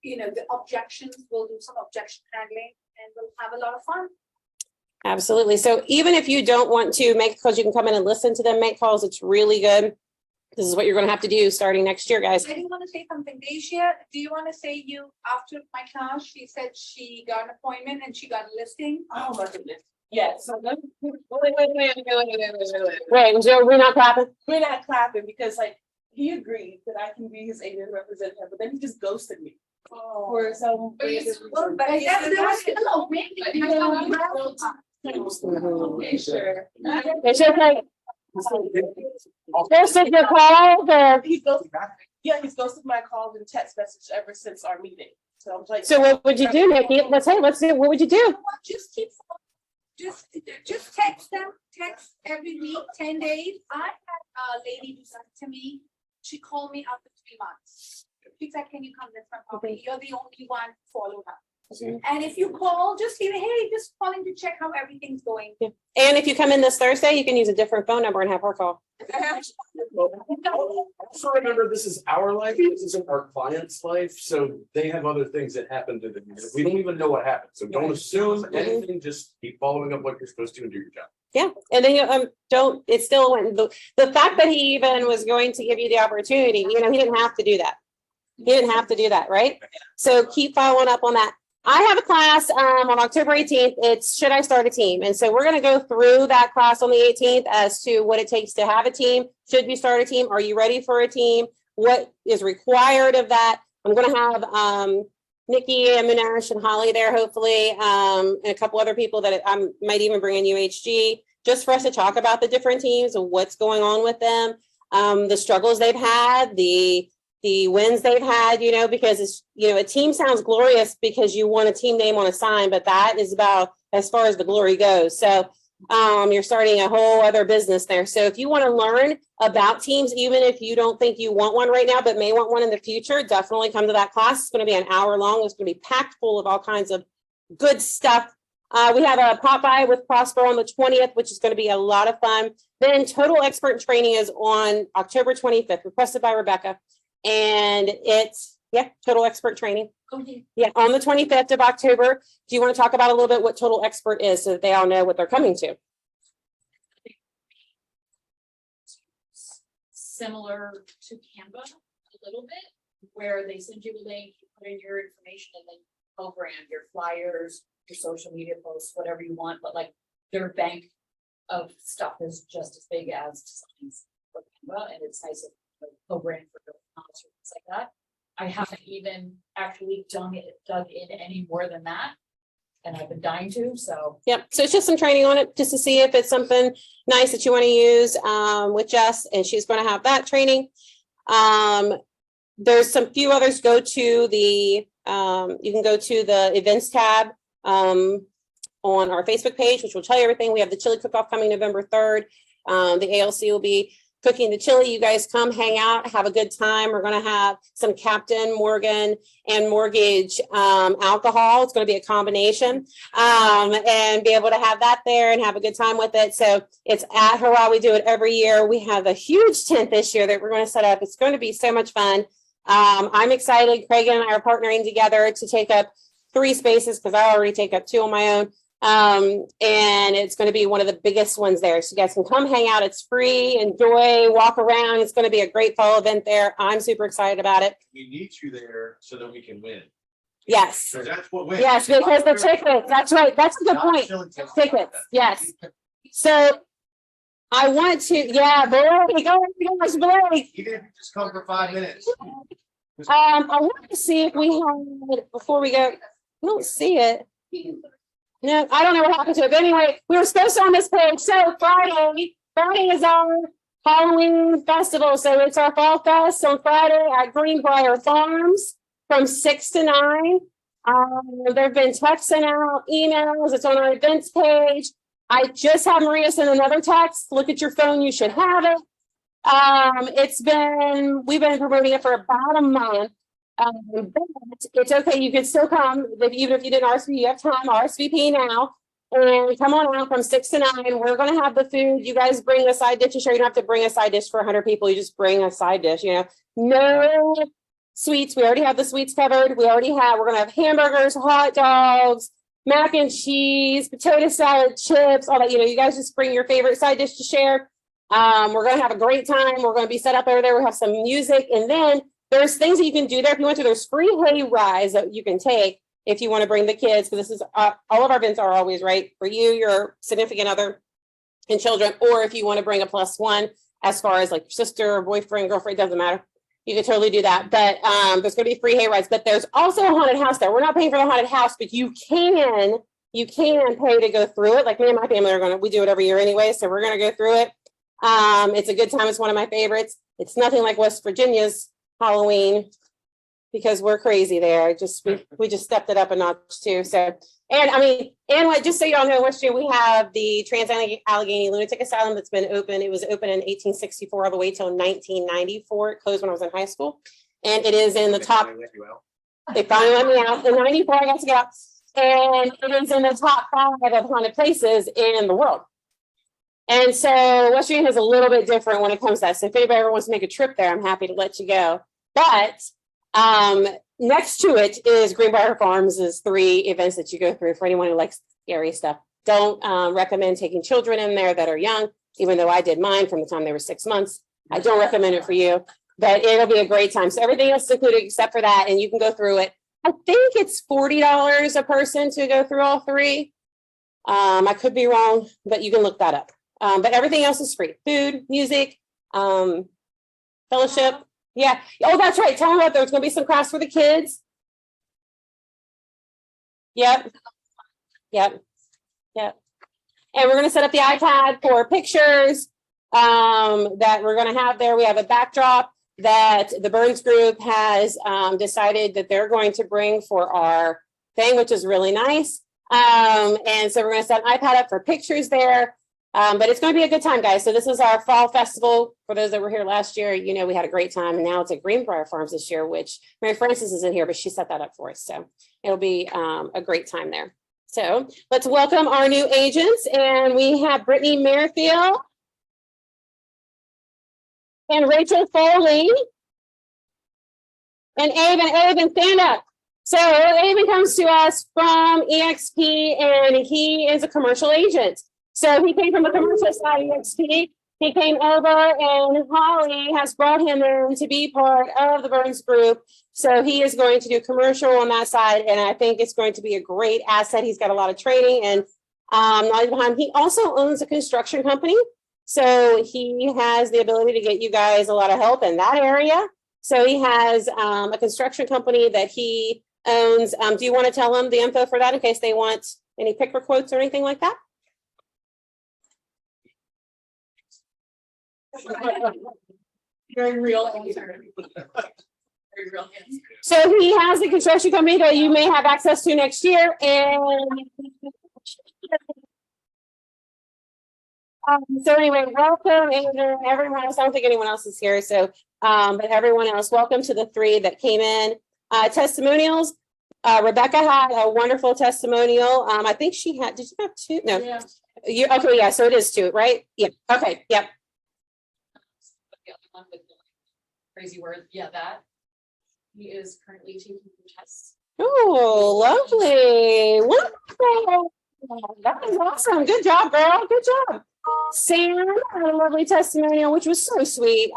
[SPEAKER 8] the objections, we'll do some objection handling and we'll have a lot of fun.
[SPEAKER 1] Absolutely. So even if you don't want to make calls, you can come in and listen to them make calls. It's really good. This is what you're going to have to do starting next year, guys.
[SPEAKER 8] I do want to say something. Deja, do you want to say after my class, she said she got an appointment and she got a listing?
[SPEAKER 2] Oh, my goodness.
[SPEAKER 8] Yes. So
[SPEAKER 1] Wait, Joe, we're not clapping?
[SPEAKER 8] we're not clapping because he agreed that I can be his agent representative, but then he just ghosted me. For some.
[SPEAKER 3] But it's-
[SPEAKER 8] reason.
[SPEAKER 3] but
[SPEAKER 8] But
[SPEAKER 3] that's
[SPEAKER 8] that's
[SPEAKER 3] still
[SPEAKER 8] still
[SPEAKER 3] Okay, sure.
[SPEAKER 1] It's okay. There's your calls or
[SPEAKER 8] He's ghosted my calls and text message ever since our meeting. So I'm like.
[SPEAKER 1] so what would you do, Nikki? Let's do what would you do?
[SPEAKER 8] Just keep, just text them, text every week, 10 days. I had a lady do something to me. She called me after 3 months. She said, can you come this one property? You're the only one followed up. And if you call, just say, hey, just calling to check how everything's going.
[SPEAKER 1] And if you come in this Thursday, you can use a different phone number and have her call.
[SPEAKER 10] Also remember, this is our life, this isn't our client's life, so they have other things that happen to them. We don't even know what happened, so don't assume anything, just keep following up what you're supposed to and do your job.
[SPEAKER 1] Yeah, and then it still went, the fact that he even was going to give you the opportunity, he didn't have to do that. He didn't have to do that, right? So keep following up on that. I have a class on October 18th. It's Should I Start a Team? And so we're going to go through that class on the 18th as to what it takes to have a team. Should you start a team? Are you ready for a team? What is required of that? I'm going to have Nikki and Munesh and Holly there, hopefully, and a couple other people that I might even bring in UHG, just for us to talk about the different teams and what's going on with them, the struggles they've had, the wins they've had, because it's, a team sounds glorious because you want a team name on a sign, but that is about as far as the glory goes. So you're starting a whole other business there. So if you want to learn about teams, even if you don't think you want one right now, but may want one in the future, definitely come to that class. It's going to be an hour long. It's going to be packed full of all kinds of good stuff. We have a pop-by with Prosper on the 20th, which is going to be a lot of fun. Then Total Expert Training is on October 25th, requested by Rebecca. And it's, Total Expert Training.
[SPEAKER 3] Okay.
[SPEAKER 1] Yeah, on the 25th of October. Do you want to talk about a little bit what Total Expert is so that they all know what they're coming to?
[SPEAKER 11] Similar to Canva a little bit, where they send you a link, you put in your information and then program your flyers, your social media posts, whatever you want, but like their bank of stuff is just as big as designs for Canva, and it's nice if program for concerts, things like that. I haven't even actually dug in any more than that. And I've been dying to, so.
[SPEAKER 1] Yep, so it's just some training on it, just to see if it's something nice that you want to use with Jess, and she's going to have that training. There's some few others. Go to the, you can go to the events tab on our Facebook page, which will tell you everything. We have the chili cook-off coming November 3rd. The ALC will be cooking the chili. You guys come hang out, have a good time. We're going to have some Captain Morgan and Mortgage alcohol. It's going to be a combination and be able to have that there and have a good time with it. So it's at Hurrah. We do it every year. We have a huge tent this year that we're going to set up. It's going to be so much fun. I'm excited. Craig and I are partnering together to take up 3 spaces because I already take up 2 on my own. And it's going to be one of the biggest ones there. So you guys can come hang out. It's free, enjoy, walk around. It's going to be a great fall event there. I'm super excited about it.
[SPEAKER 10] We need you there so that we can win.
[SPEAKER 1] Yes.
[SPEAKER 13] So that's what wins.
[SPEAKER 1] Yes, because the tickets, that's right. That's a good point. Tickets, yes. So I want to, yeah, Blake, oh my gosh, Blake.
[SPEAKER 13] Even if you just come for 5 minutes.
[SPEAKER 1] I want to see if we had, before we go, I don't see it. No, I don't know what happened to it. But anyway, we were supposed to on this page. So Friday is our Halloween festival. So it's our Fall Fest on Friday at Greenbrier Farms from 6 to 9. There have been texts sent out, emails. It's on our events page. I just had Maria send another text. Look at your phone. You should have it. We've been promoting it for about a month. But it's okay. You can still come. Even if you didn't RSVP, you have time. RSVP now and come on out from 6 to 9. We're going to have the food. You guys bring a side dish. Sure, you don't have to bring a side dish for 100 people. You just bring a side dish, you know. No sweets. We already have the sweets covered. We're going to have hamburgers, hot dogs, mac and cheese, potato salad, chips, all that. You know, you guys just bring your favorite side dish to share. We're going to have a great time. We're going to be set up over there. We'll have some music, and then there's things that you can do there if you want to. There's free hay rides that you can take if you want to bring the kids. Because this is all of our events are always right for you, your significant other, and children. Or if you want to bring a +1, as far as like your sister, boyfriend, girlfriend, doesn't matter. You can totally do that. But there's going to be free hay rides. But there's also a haunted house there. We're not paying for the haunted house, but you can pay to go through it. Like me and my family we do it every year anyway, so we're going to go through it. It's a good time. It's one of my favorites. It's nothing like West Virginia's Halloween because we're crazy there. We just stepped it up a notch too. So, just so y'all know, in West Virginia, we have the Trans-Allegheny Lunatic Asylum that's been open. It was open in 1864 all the way till 1994. It closed when I was in high school. And it is in the top. They finally let me out. In 94, I got to get out. And it is in the top 5 of haunted places in the world. And so West Virginia is a little bit different when it comes to that. So if anybody ever wants to make a trip there, I'm happy to let you go. But next to it is Greenbrier Farms' 3 events that you go through for anyone who likes scary stuff. Don't recommend taking children in there that are young, even though I did mine from the time they were 6 months. I don't recommend it for you, but it'll be a great time. So everything else is included except for that, and you can go through it. I think it's $40 a person to go through all 3. I could be wrong, but you can look that up. But everything else is free. Food, music, fellowship. Yeah. Oh, that's right. Tell them that there's going to be some crafts for the kids. Yep. And we're going to set up the iPad for pictures that we're going to have there. We have a backdrop that the Burns Group has decided that they're going to bring for our thing, which is really nice. And so we're going to set an iPad up for pictures there. But it's going to be a good time, guys. So this is our fall festival. For those that were here last year, you know, we had a great time, and now it's at Greenbrier Farms this year, which Mary Frances isn't here, but she set that up for us. So it'll be a great time there. So let's welcome our new agents, and we have Brittany Merrifield and Rachel Foley and Aben, stand up. So Aben comes to us from EXP, and he is a commercial agent. So he came from the commercial side of EXP. He came over, and Holly has brought him in to be part of the Burns Group. So he is going to do commercial on that side, and I think it's going to be a great asset. He's got a lot of training and knowledge behind him. He also owns a construction company, So he has the ability to get you guys a lot of help in that area. So he has a construction company that he owns. Do you want to tell them the info for that in case they want any picker quotes or anything like that?
[SPEAKER 11] Very real answer. Very real answer.
[SPEAKER 1] So he has the construction company that you may have access to next year, and so anyway, welcome, and everyone else. I don't think anyone else is here, so but everyone else, welcome to the three that came in. Testimonials. Rebecca had a wonderful testimonial. I think she had. Did you have two? No.
[SPEAKER 11] Yeah.
[SPEAKER 1] You okay? Yeah. So it is two, right? Yeah. Okay. Yep.
[SPEAKER 11] The other one with the crazy word, yeah, that. He is currently taking the tests.
[SPEAKER 1] Oh, lovely. Wonderful. That was awesome. Good job, girl. Good job. Sam had a lovely testimonial, which was so sweet.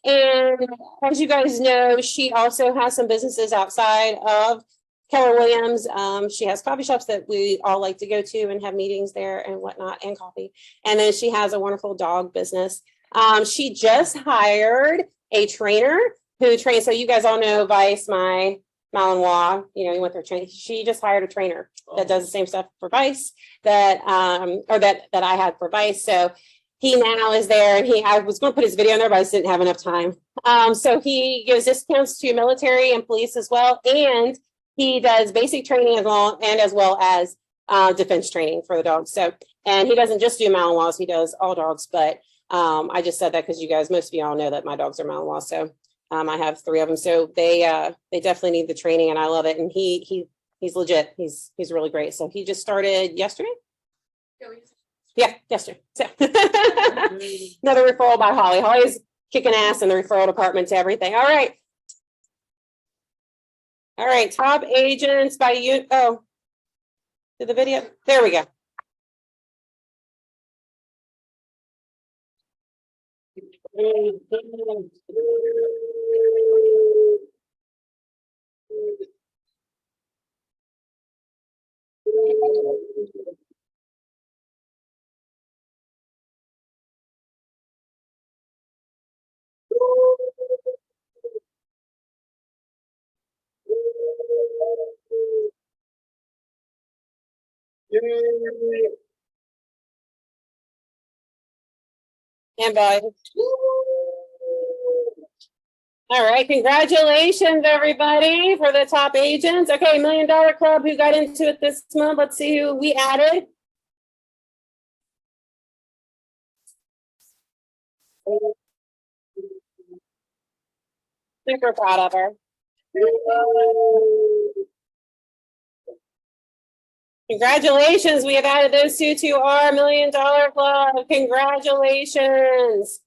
[SPEAKER 1] And as you guys know, she also has some businesses outside of Keller Williams. She has coffee shops that we all like to go to and have meetings there and whatnot, and coffee. And then she has a wonderful dog business. She just hired a trainer who trains. So you guys all know Vice, my Malinois, you know, you went there training. She just hired a trainer that does the same stuff for Vice that I had for Vice. So he now is there, and I was going to put his video in there, but I just didn't have enough time. So he gives discounts to military and police as well, and he does basic training as well as defense training for the dogs. So, and he doesn't just do Malinois, he does all dogs. But I just said that because you guys, most of you all know that my dogs are Malinois. So I have 3 of them. So they definitely need the training, and I love it. And he's legit. He's really great. So he just started yesterday. Yeah, yesterday. So another referral by Holly. Holly's kicking ass in the referral department to everything. All right. All right. Top agents by you. Oh, to the video. There we go. And bye. All right, congratulations, everybody, for the top agents. Okay, $1 Million Club, who got into it this month? Let's see who we added. Super proud of her. Congratulations, we have added those two to our $1 Million Club. Congratulations.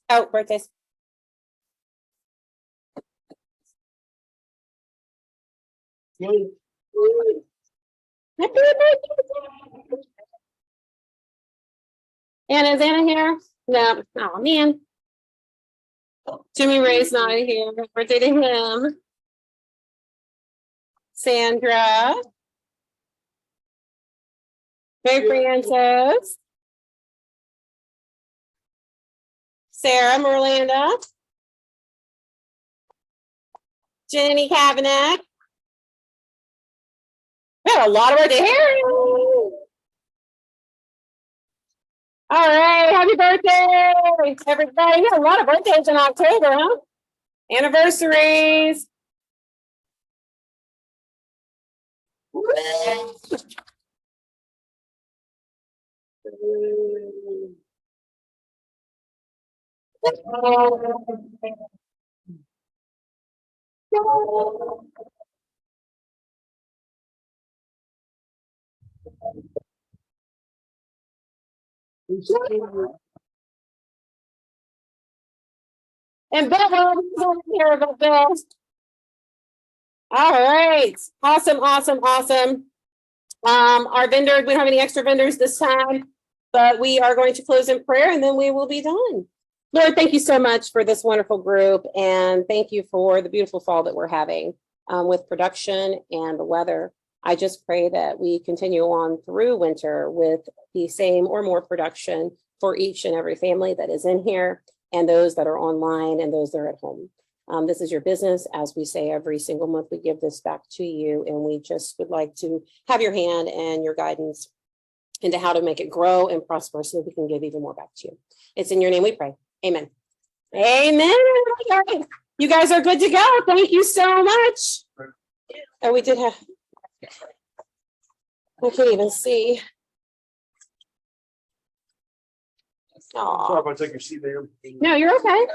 [SPEAKER 1] Oh, birthdays. Happy birthday. And is Anna here? No. Oh, man. Jimmy Ray's not here. Happy birthday to him. Sandra. Mary Frances. Sarah Merlanda. Jenny Kavanagh. We had a lot of birthday here. All right, happy birthday, everybody. We had a lot of birthdays in October, huh? Anniversaries. And Bill, over here about Bill. All right, awesome. Our vendor, we don't have any extra vendors this time, but we are going to close in prayer and then we will be done. Lord, thank you so much for this wonderful group, and thank you for the beautiful fall that we're having with production and the weather. I just pray that we continue on through winter with the same or more production for each and every family that is in here and those that are online and those that are at home. This is your business. As we say every single month, we give this back to you, and we just would like to have your hand and your guidance into how to make it grow and prosper so that we can give even more back to you. It's in your name we pray. Amen. Amen. All right. You guys are good to go. Thank you so much. Oh, we did have. I can't even see. Aw.
[SPEAKER 12] Sorry if I took your seat there.
[SPEAKER 1] No, you're okay.